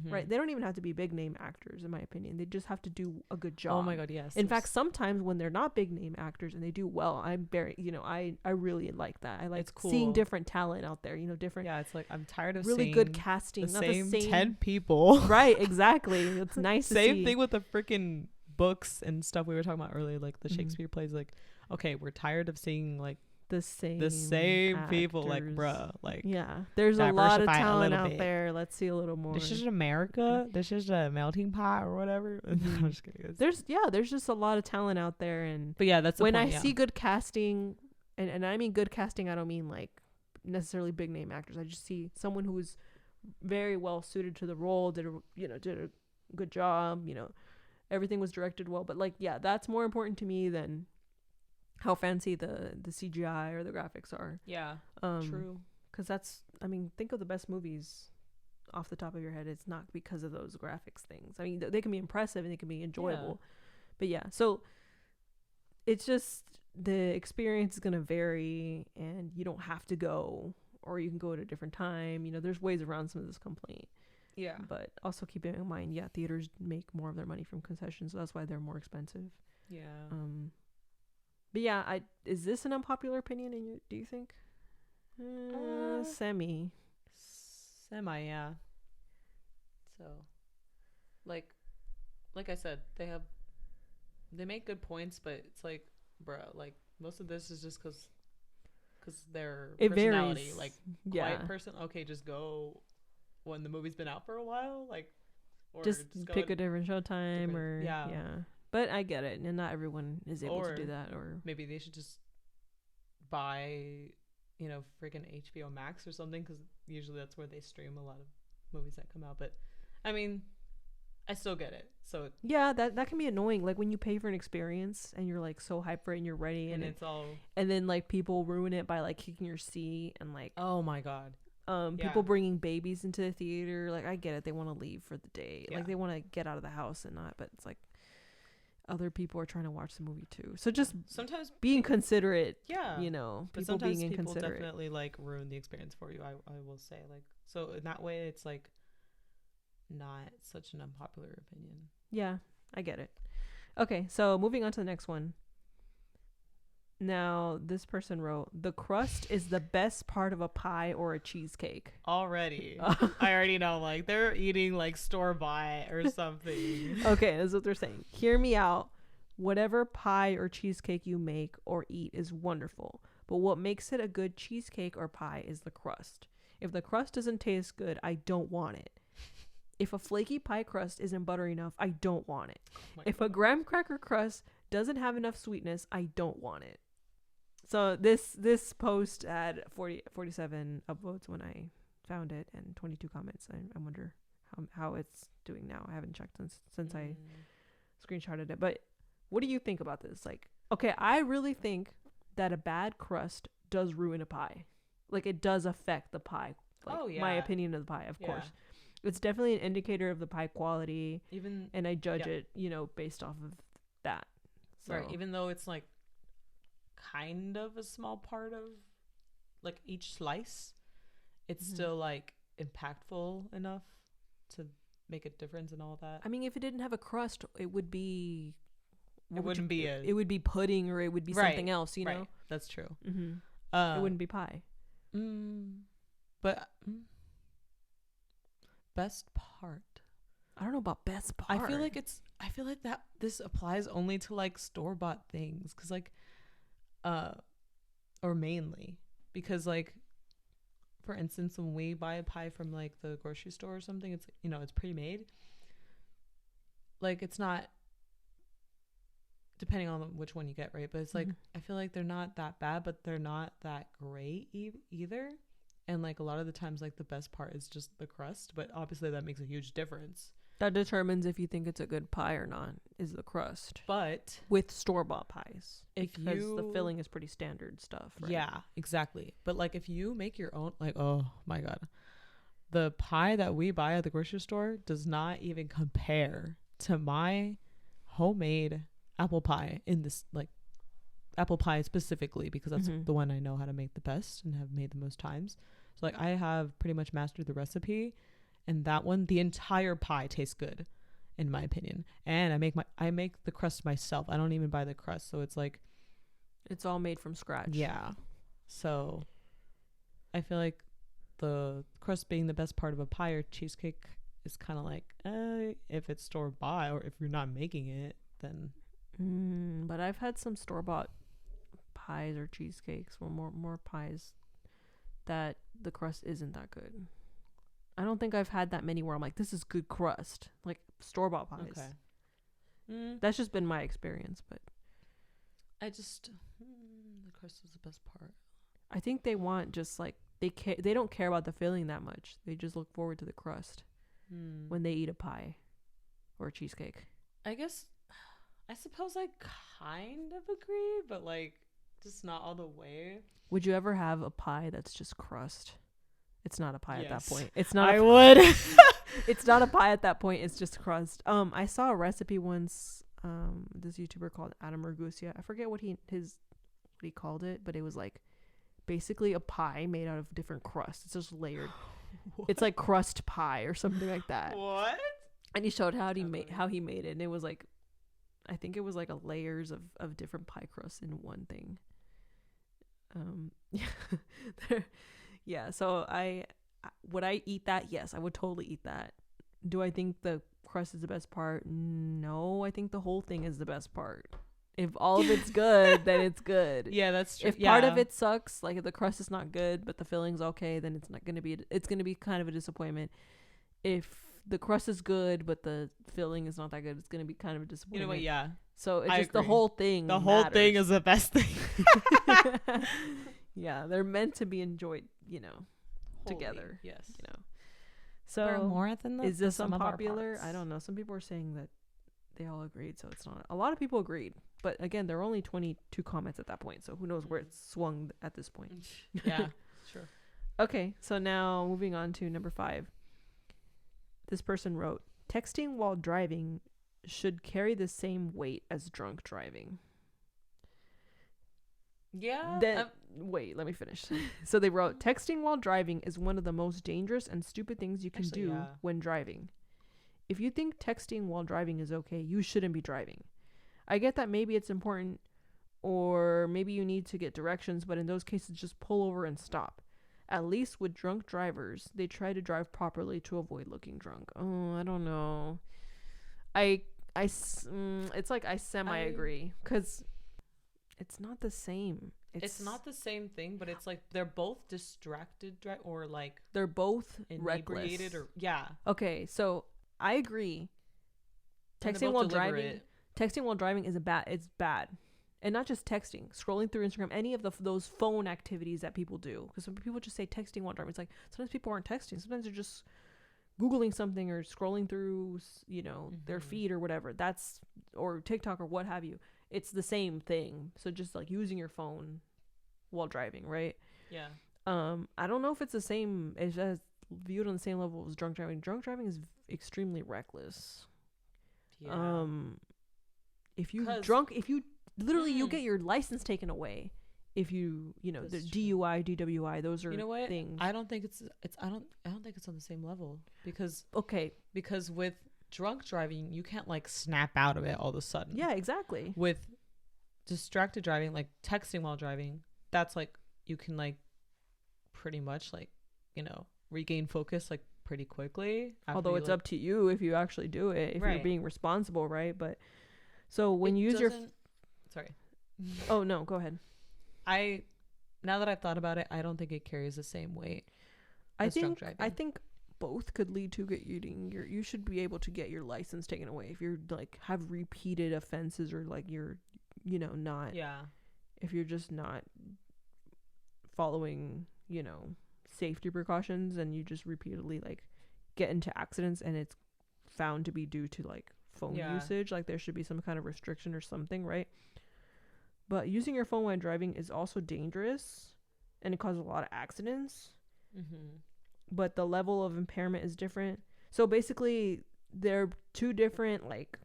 Right, they don't even have to be big name actors, in my opinion. They just have to do a good job. Oh my god, yes. In fact, sometimes when they're not big name actors and they do well, I'm very, I really like that. I like seeing different talent out there, different. Yeah, it's like, I'm tired of really seeing good casting, the same 10 people. Right, exactly. It's nice to see. Same thing with the freaking books and stuff we were talking about earlier, like the Shakespeare plays. Like, okay, we're tired of seeing like the same people, like, bruh, like, yeah, there's a lot of talent out there. Let's see a little more. This is America. This is a melting pot or whatever. I'm just kidding. There's just a lot of talent out there, but yeah, that's the when point, I see good casting, and I mean good casting, I don't mean like necessarily big name actors. I just see someone who is very well suited to the role, did a good job, everything was directed well, but like, yeah, that's more important to me than how fancy the CGI or the graphics are. Yeah, true. Because think of the best movies off the top of your head, it's not because of those graphics things. I mean, they can be impressive and they can be enjoyable. But yeah, so it's just the experience is going to vary, and you don't have to go, or you can go at a different time. You know, there's ways around some of this complaint. Yeah. But also keep in mind, theaters make more of their money from concessions, so that's why they're more expensive. Yeah. But yeah, is this an unpopular opinion? Do you think? Semi, yeah. So, like I said, they make good points, but it's like, bruh, like most of this is just because their personality, varies. like quiet person. Okay, just go when the movie's been out for a while, like, or just pick a different showtime, or yeah. But I get it, and not everyone is able to do that. Or maybe they should just buy, freaking HBO Max or something, because usually that's where they stream a lot of movies that come out. But I mean, I still get it. So yeah, that can be annoying. Like when you pay for an experience and you're like so hyped for it and you're ready, and it's all, and then like people ruin it by like kicking your seat, and like, oh my god, people bringing babies into the theater. Like I get it, they want to leave for the day, like they want to get out of the house and not, but it's like other people are trying to watch the movie too. So just sometimes being considerate, but people sometimes being people inconsiderate definitely like ruin the experience for you. I will say, like, so in that way it's like not such an unpopular opinion. Yeah, I get it. Okay, so moving on to the next one. Now, this person wrote, the crust is the best part of a pie or a cheesecake. Already. I already know, like, they're eating, like, store-bought or something. Okay, that's what they're saying. Hear me out. Whatever pie or cheesecake you make or eat is wonderful, but what makes it a good cheesecake or pie is the crust. If the crust doesn't taste good, I don't want it. If a flaky pie crust isn't buttery enough, I don't want it. If a graham cracker crust doesn't have enough sweetness, I don't want it. So this post had 47 upvotes when I found it, and 22 comments. I wonder how it's doing now. I haven't checked since I screenshotted it. But what do you think about this? Like, okay, I really think that a bad crust does ruin a pie. Like, it does affect the pie. Like, my opinion of the pie, of course. It's definitely an indicator of the pie quality. And I judge it, based off of that. So. Right. Even though it's like kind of a small part of like each slice, it's still like impactful enough to make a difference and all that. I mean, if it didn't have a crust, it would be it would be pudding, or it would be something else, you know. That's true. It wouldn't be pie. But best part, I don't know about best part. I feel like that this applies only to like store-bought things, because like or mainly because, like, for instance, when we buy a pie from like the grocery store or something, it's, it's pre-made. Like, it's not, depending on which one you get, right? But it's like, I feel like they're not that bad, but they're not that great either. And like a lot of the times, like, the best part is just the crust, but obviously that makes a huge difference. That determines if you think it's a good pie or not, is the crust. But with store-bought pies, because the filling is pretty standard stuff, right? Yeah, exactly. But like, if you make your own, like, oh my god, the pie that we buy at the grocery store does not even compare to my homemade apple pie, in this, like, apple pie specifically, because that's the one I know how to make the best and have made the most times. So like, I have pretty much mastered the recipe. And that one, the entire pie tastes good, in my opinion. And I make the crust myself. I don't even buy the crust, so it's like, it's all made from scratch. Yeah. So I feel like the crust being the best part of a pie or cheesecake is kind of like, if it's store bought, or if you're not making it, then. But I've had some store bought pies or cheesecakes, or more pies, that the crust isn't that good. I don't think I've had that many where I'm like, this is good crust, like store-bought pies. Okay. That's just been my experience, but I just, the crust is the best part. I think they want just like, they don't care about the filling that much. They just look forward to the crust when they eat a pie or a cheesecake. I suppose I kind of agree, but like, just not all the way. Would you ever have a pie that's just crust? It's not a pie at that Yes. point. It's not. I would. It's not a pie at that point. It's just crust. I saw a recipe once. This YouTuber called Adam Ragusea. I forget what he called it, but it was like basically a pie made out of different crusts. It's just layered. It's like crust pie or something like that. What? And he showed how he made it, and it was like, I think it was like a layers of different pie crusts in one thing. Yeah. So would I eat that? Yes, I would totally eat that. Do I think the crust is the best part? No, I think the whole thing is the best part. If all of it's good, then it's good. Yeah, that's true. If part of it sucks, like if the crust is not good, but the filling's okay, then it's going to be kind of a disappointment. If the crust is good, but the filling is not that good, it's going to be kind of a disappointment. You know what? Yeah. So it's just the whole thing. The whole thing is the best thing. Yeah, they're meant to be enjoyed, together. Yes. So more than is this unpopular? I don't know. Some people are saying that they all agreed, so it's not. A lot of people agreed, but again, there are only 22 comments at that point, so who knows where it's swung at this point. Yeah, sure. Okay, so now moving on to number 5. This person wrote, texting while driving should carry the same weight as drunk driving. Yeah. Wait, let me finish. So they wrote, texting while driving is one of the most dangerous and stupid things you can do when driving. If you think texting while driving is okay, you shouldn't be driving. I get that maybe it's important or maybe you need to get directions, but in those cases, just pull over and stop. At least with drunk drivers, they try to drive properly to avoid looking drunk. Oh, I don't know. It's like I semi-agree because it's not the same. It's not the same thing, but it's like they're both distracted or like they're both inebriated reckless. Okay, so I agree. Texting while driving is it's bad. And not just texting, scrolling through Instagram, any of those phone activities that people do. Because some people just say texting while driving. It's like sometimes people aren't texting. Sometimes they're just Googling something or scrolling through, their feed or whatever. Or TikTok or what have you. It's the same thing. So just like using your phone while driving, right? Yeah. I don't know if it's the same. It's just viewed on the same level as drunk driving. Drunk driving is extremely reckless. Yeah. If you literally you get your license taken away if the DUI, DWI, those are things. I don't think it's I don't think it's on the same level because with drunk driving you can't like snap out of it all of a sudden. Yeah, exactly. With distracted driving, like texting while driving, that's like you can like pretty much like regain focus like pretty quickly. Although it's up to you if you actually do it, if you're being responsible, right? But so when you use your sorry. Oh no, go ahead. Now that I've thought about it, I don't think it carries the same weight. I think both could lead to you should be able to get your license taken away if you're like have repeated offenses or like you're not if you're just not following safety precautions and you just repeatedly like get into accidents and it's found to be due to like phone usage, like there should be some kind of restriction or something, right? But using your phone while driving is also dangerous and it causes a lot of accidents. But the level of impairment is different. So basically they're two different like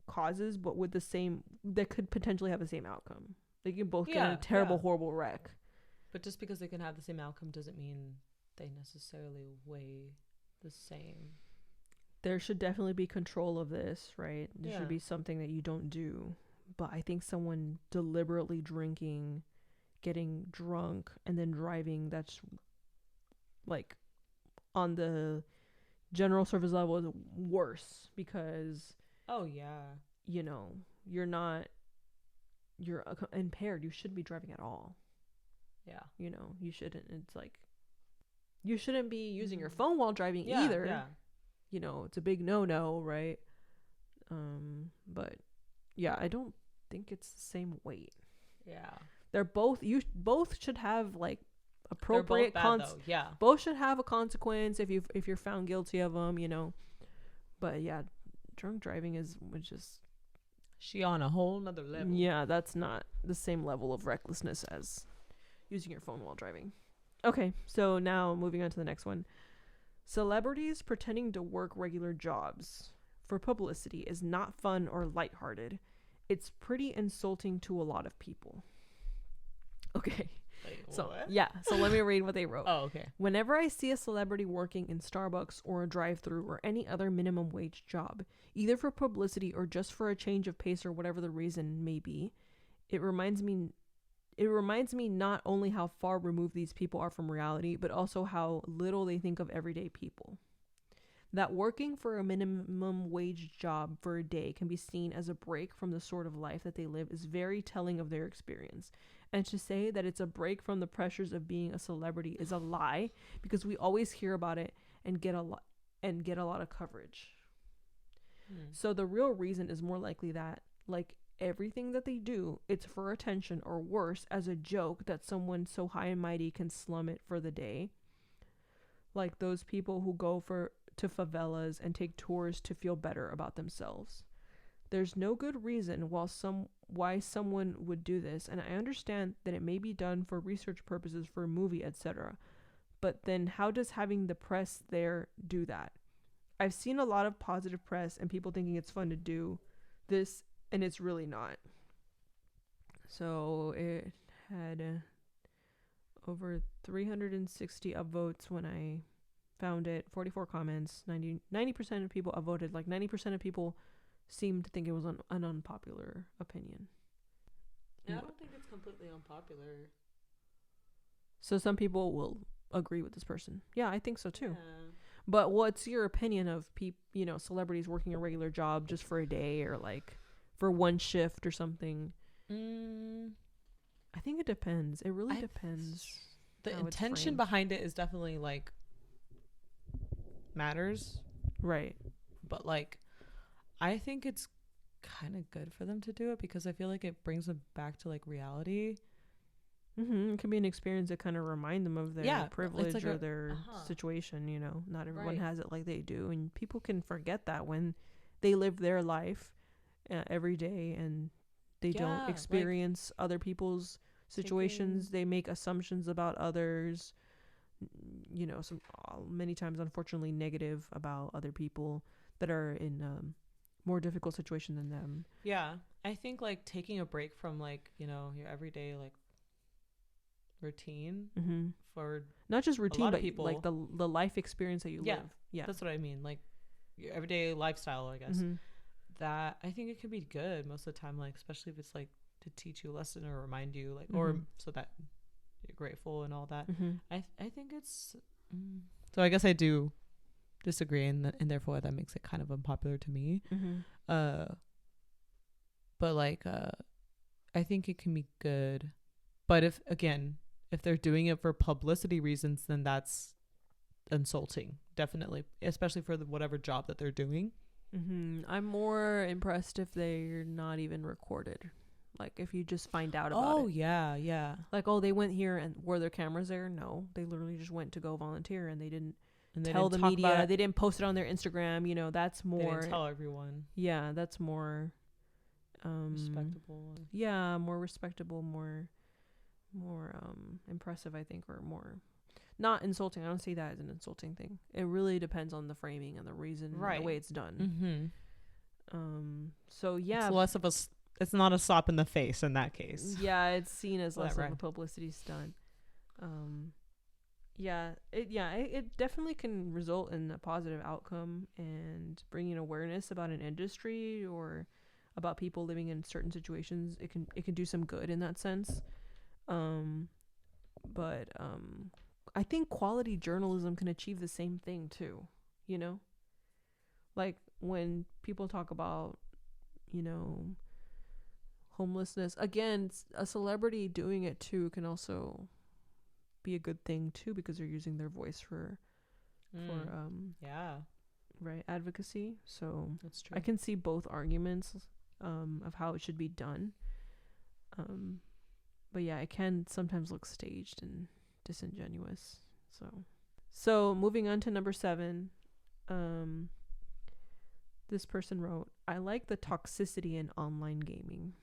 causes but with the same, that could potentially have the same outcome. They can both get in a terrible horrible wreck. But just because they can have the same outcome doesn't mean they necessarily weigh the same. There should definitely be control of this, right? There should be something that you don't do. But I think someone deliberately drinking, getting drunk, and then driving, that's like on the general surface level is worse because you're impaired. You shouldn't be driving at all. You shouldn't. It's like you shouldn't be using your phone while driving either. It's a big no, right? But I don't think it's the same weight. They're both should have like appropriate both should have a consequence if you're found guilty of them, but drunk driving is just she on a whole nother level. That's not the same level of recklessness as using your phone while driving. Okay, so now moving on to the next one. Celebrities pretending to work regular jobs for publicity is not fun or lighthearted. It's pretty insulting to a lot of people. Okay. Wait, So, what? yeah. So let me read what they wrote. Oh, okay. Whenever I see a celebrity working in Starbucks or a drive-thru or any other minimum wage job, either for publicity or just for a change of pace or whatever the reason may be, it reminds me not only how far removed these people are from reality, but also how little they think of everyday people. That working for a minimum wage job for a day can be seen as a break from the sort of life that they live is very telling of their experience. And to say that it's a break from the pressures of being a celebrity is a lie, because we always hear about it and get a lot of coverage. So the real reason is more likely that, like everything that they do, it's for attention, or worse, as a joke that someone so high and mighty can slum it for the day. Like those people who go to favelas and take tours to feel better about themselves. There's no good reason why someone would do this, and I understand that it may be done for research purposes for a movie, etc. But then how does having the press there do that? I've seen a lot of positive press and people thinking it's fun to do this, and it's really not. So it had over 360 upvotes when I found it, 44 comments, 90% of people upvoted. Like 90% of people seemed to think it was an unpopular opinion. I don't think it's completely unpopular. So some people will agree with this person. Yeah, I think so too. Yeah. But what's your opinion of celebrities working a regular job just for a day, or like for one shift or something? I think it depends. It really depends. The intention behind it is definitely like matters, right? But like I think it's kind of good for them to do it, because I feel like it brings them back to like reality. It can be an experience that kind of remind them of their privilege, like, or their situation. Not everyone has it like they do, and people can forget that when they live their life every day and they don't experience other people's situations. They make assumptions about others, many times unfortunately negative about other people that are in more difficult situation than them. Yeah, I think like taking a break from like your everyday like routine for not just routine, but people, like the life experience that you live. Yeah, that's what I mean. Like your everyday lifestyle, I guess. That I think it could be good most of the time, like especially if it's like to teach you a lesson or remind you, like or so that you're grateful and all that. I think it's so I guess I do disagree, and therefore that makes it kind of unpopular to me. But like I think it can be good, but if they're doing it for publicity reasons, then that's insulting, definitely, especially for whatever job that they're doing. I'm more impressed if they're not even recorded. Like if you just find out about it. Oh yeah. Like, oh, they went here, and were there cameras there? No, they literally just went to go volunteer, and they didn't tell the media. They didn't post it on their Instagram. That's more. They didn't tell everyone. Yeah, that's more respectable. Yeah, more respectable, more impressive, I think, or more not insulting. I don't see that as an insulting thing. It really depends on the framing and the reason, the way it's done. So yeah, it's less of a. It's not a slap in the face in that case. Yeah, it's seen as less of a publicity stunt. It definitely can result in a positive outcome and bringing awareness about an industry or about people living in certain situations. It can do some good in that sense. But I think quality journalism can achieve the same thing too. Like when people talk about, homelessness, again, a celebrity doing it too can also be a good thing too, because they're using their voice for advocacy. So that's true. I can see both arguments of how it should be done. But yeah, it can sometimes look staged and disingenuous. So moving on to number 7, this person wrote, I like the toxicity in online gaming.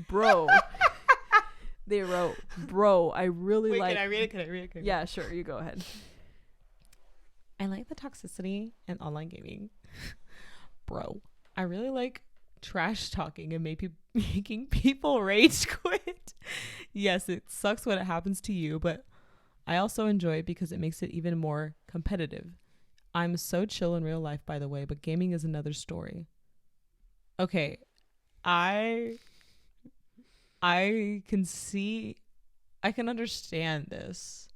Bro, They wrote, bro, I really Wait, like. can I read it? Yeah, sure. You go ahead. I like the toxicity in online gaming. Bro, I really like trash talking and making people rage quit. Yes, it sucks when it happens to you, but I also enjoy it because it makes it even more competitive. I'm so chill in real life, by the way, but gaming is another story. Okay, I can understand this.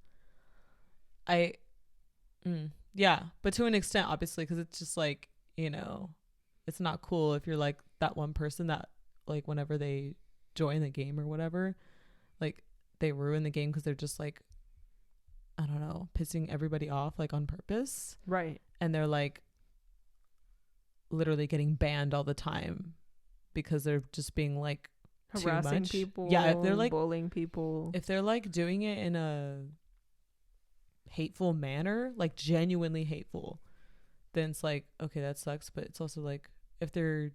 Yeah, but to an extent, obviously, because it's just like, it's not cool if you're like that one person that, like, whenever they join the game or whatever, like, they ruin the game because they're just like, I don't know, pissing everybody off, like, on purpose. Right. And they're like literally getting banned all the time because they're just being like harassing too much. people. Yeah, if they're like bullying people. If they're like doing it in a hateful manner, like genuinely hateful, then it's like, okay, that sucks. But it's also like, if they're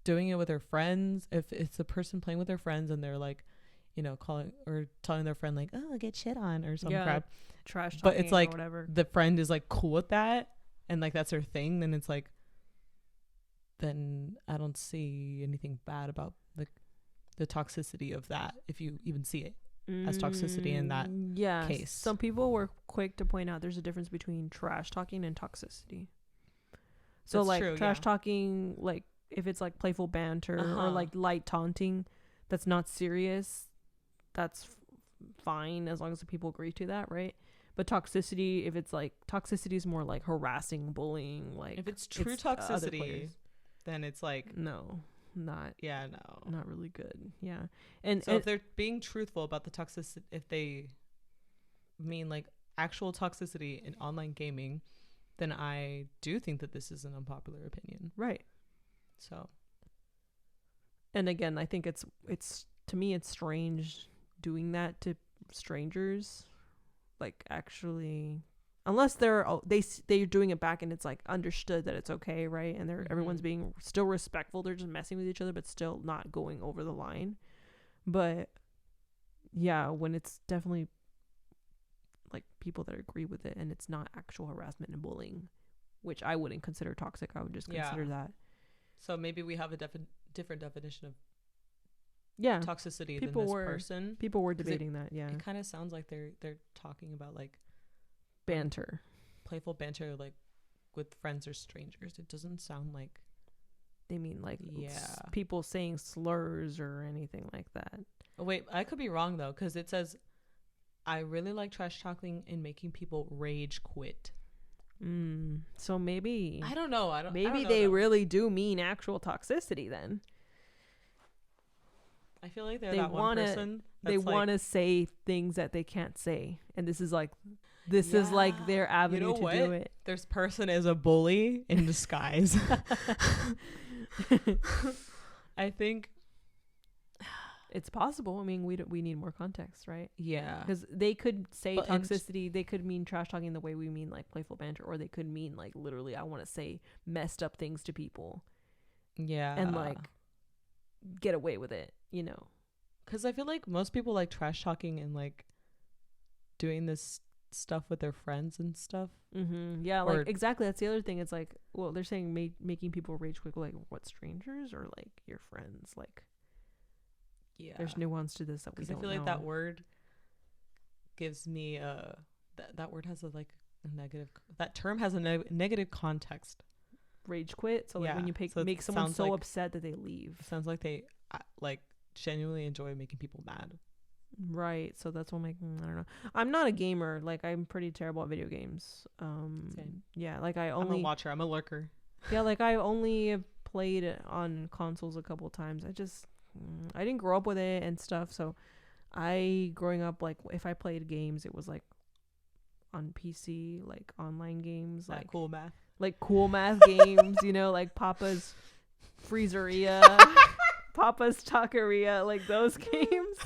doing it with their friends, if it's a person playing with their friends and they're like, calling or telling their friend like, oh, get shit on or some crap, trash talking, but it's like, or whatever, the friend is like cool with that and like that's her thing, then it's like, then I don't see anything bad about the toxicity of that, if you even see it as toxicity in that case. Some people were quick to point out there's a difference between trash talking and toxicity. So that's like true, trash talking, like if it's like playful banter or like light taunting that's not serious, that's fine as long as the people agree to that, right? But toxicity, if it's like, toxicity is more like harassing, bullying, like if it's true toxicity, then it's like not really good. Yeah. And so if they're being truthful about the toxicity, if they mean like actual toxicity in online gaming, then I do think that this is an unpopular opinion. Right. So, and again, I think it's to me it's strange doing that to strangers, like actually, unless they're doing it back and it's like understood that it's okay, right? And everyone's being still respectful. They're just messing with each other, but still not going over the line. But yeah, when it's definitely like people that agree with it and it's not actual harassment and bullying, which I wouldn't consider toxic. I would just consider that. So maybe we have a different definition of toxicity people than this person. People were debating that. Yeah, it kind of sounds like they're talking about like banter, playful banter, like with friends or strangers. It doesn't sound like they mean like people saying slurs or anything like that. Oh, wait, I could be wrong though, because it says I really like trash talking and making people rage quit. So maybe I don't know. Maybe they really do mean actual toxicity then. I feel like they one person. They want to say things that they can't say, and this is like their avenue to do it. This person is a bully in disguise. I think it's possible. I mean, we need more context, right? Yeah, because they could say toxicity. They could mean trash talking the way we mean like playful banter, or they could mean like literally I want to say messed up things to people. Yeah, and like get away with it, because I feel like most people like trash talking and like doing this stuff with their friends and stuff. Yeah, like exactly. That's the other thing. It's like, well, they're saying making people rage quit, like what, strangers or like your friends? Like, yeah, there's nuance to this that we don't know. I feel like that word gives me that word has a negative. That term has a negative context. Rage quit. So like when you make someone so upset that they leave. It sounds like they like genuinely enjoy making people mad. Right. So that's what I don't know. I'm not a gamer. Like I'm pretty terrible at video games. Same. Yeah. Like I'm a watcher. I'm a lurker. Yeah. Like I only played it on consoles a couple of times. I didn't grow up with it and stuff. So growing up, like if I played games, it was like on PC, like online games, like cool math. Like cool math games, like Papa's Freezeria, Papa's Taqueria, like those games.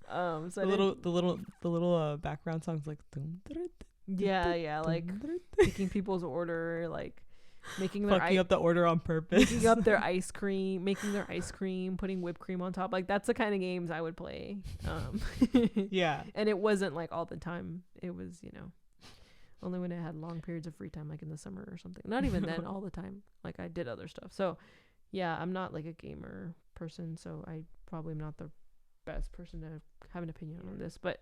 So the little background songs like like picking people's order, like making their fucking up the order on purpose. making up their ice cream, putting whipped cream on top. Like that's the kind of games I would play. Yeah. And it wasn't like all the time. It was, you know, only when I had long periods of free time, like in the summer or something. Not even then all the time. Like I did other stuff. So yeah, I'm not like a gamer person, so I probably am not the best person to have an opinion on this. But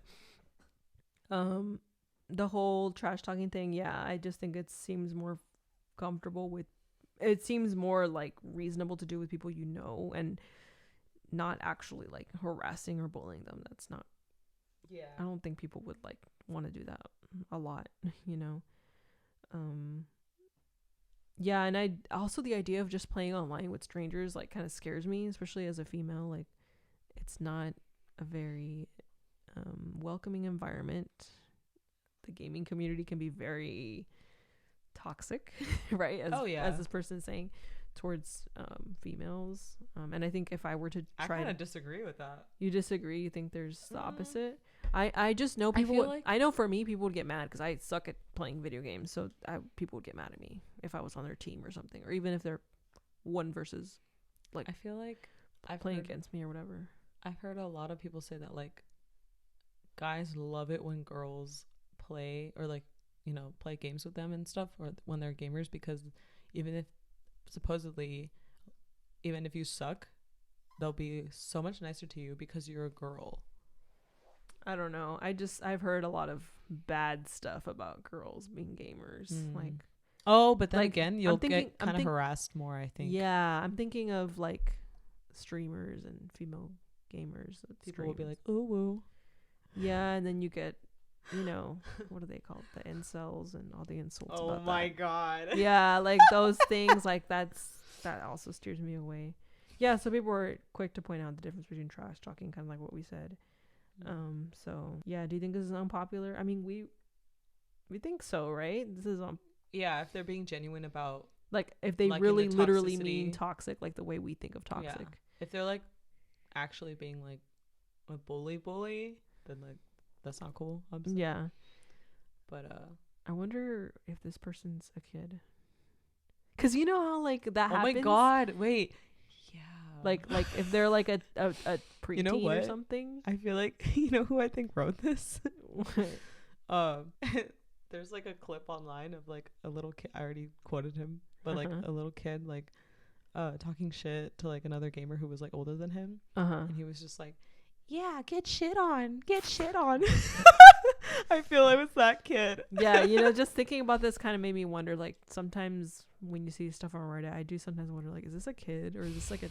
the whole trash talking thing, yeah, I just think it seems more comfortable with, it seems more like reasonable to do with people you know, and not actually like harassing or bullying them. That's not, I don't think people would like want to do that a lot, you know. Yeah, and I also, the idea of just playing online with strangers like kind of scares me, especially as a female. Like it's not a very welcoming environment. The gaming community can be very toxic, right? As this person is saying, towards females. And I think if I were to try, I kind of disagree with that. You disagree? You think there's the opposite? I just know people I know for me, people would get mad because I suck at playing video games, so people would get mad at me if I was on their team or something, or even if they're one versus, like, I feel like playing against me or whatever. I've heard a lot of people say that like guys love it when girls play, or like, you know, play games with them and stuff, or when they're gamers, because even if supposedly, even if you suck, they'll be so much nicer to you because you're a girl. I don't know. I've heard a lot of bad stuff about girls being gamers. Like, but then like, again, you'll get kind of harassed more, I think. Yeah, I'm thinking of like streamers and female gamers. People will be like, ooh, woo. Yeah, and then you get, you know, what are they called? The incels and all the insults. Oh about my that. God. Yeah, like those things, like that also steers me away. Yeah, so people were quick to point out the difference between trash talking, kind of like what we said. So yeah, do you think this is unpopular? I mean, we think so, right? This is yeah, if they're being genuine about, like, if they like, really the literally mean toxic, like the way we think of toxic. Yeah. If they're like actually being like a bully, then like that's not cool, obviously. Yeah. But I wonder if this person's a kid, because you know how like that happens. Oh my God, wait. Yeah. Like if they're like a preteen, you know what? or something. I feel like, you know who I think wrote this? There's like a clip online of like a little kid. I already quoted him, but like a little kid like talking shit to like another gamer who was like older than him, and he was just like, yeah, get shit on. I feel I was that kid. Yeah, you know, just thinking about this kind of made me wonder, like, sometimes when you see stuff on Reddit, I do sometimes wonder, like, is this a kid or is this like a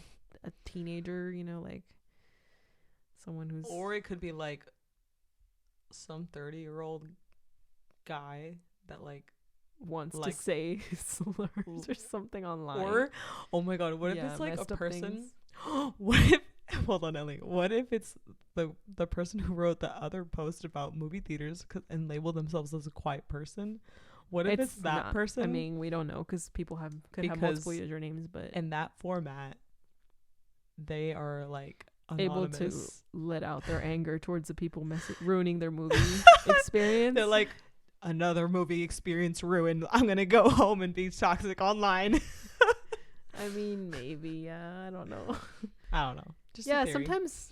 teenager, you know, like someone who's, or it could be like some 30-year-old guy that like wants to say slurs or something online. Or, oh my God, what if it's like a person? What if, hold on, Ellie, what if it's the person who wrote the other post about movie theaters and labeled themselves as a quiet person? What if it's that not, person? I mean, we don't know, because people could have multiple usernames, but in that format, they are like anonymous, able to let out their anger towards the people ruining their movie experience. They're like, another movie experience ruined. I'm gonna go home and be toxic online. I mean, maybe. Yeah, I don't know. Just yeah, sometimes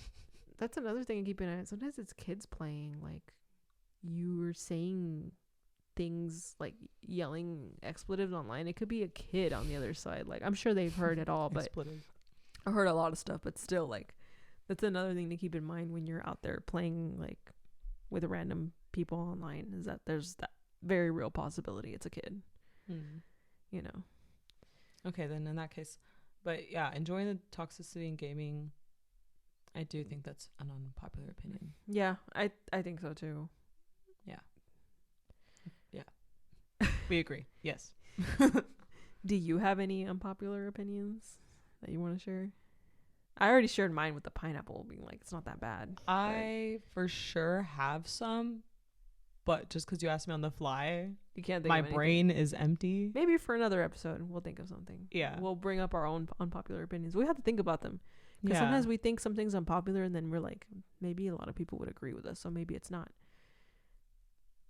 that's another thing to keep in mind. Sometimes it's kids playing, like you're saying things like yelling expletives online. It could be a kid on the other side. Like, I'm sure they've heard it all, but I heard a lot of stuff. But still, like, that's another thing to keep in mind when you're out there playing like with random people online, is that there's that very real possibility it's a kid. You know. Okay, then in that case, but yeah, enjoying the toxicity in gaming, I do think that's an unpopular opinion. Yeah, I think so too. Yeah. We agree. Yes. Do you have any unpopular opinions that you want to share? I already shared mine with the pineapple being like, it's not that bad. I for sure have some, but just because you asked me on the fly, you can't think my of anything. brain is empty. Maybe for another episode we'll think of something. Yeah, we'll bring up our own unpopular opinions. We have to think about them, because sometimes we think something's unpopular and then we're like, maybe a lot of people would agree with us, so maybe it's not.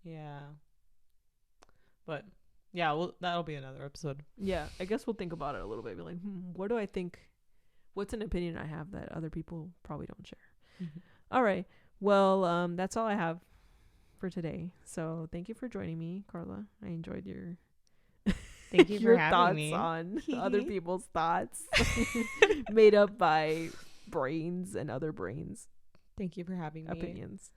Yeah, but Yeah, well, that'll be another episode. Yeah, I guess we'll think about it a little bit. Be like, what do I think? What's an opinion I have that other people probably don't share? Mm-hmm. All right. Well, that's all I have for today. So thank you for joining me, Carla. I enjoyed your Thank you your for having thoughts me. on other people's thoughts made up by brains and other brains. Thank you for having me. Opinions.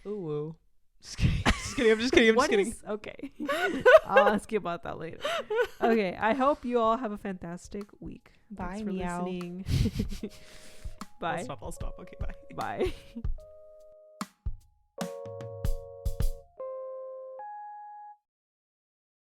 Ooh. Just kidding. I'm just kidding. Okay. I'll ask you about that later. Okay. I hope you all have a fantastic week. Bye, Thanks for meow. listening. Bye. I'll stop. Okay, bye. Bye.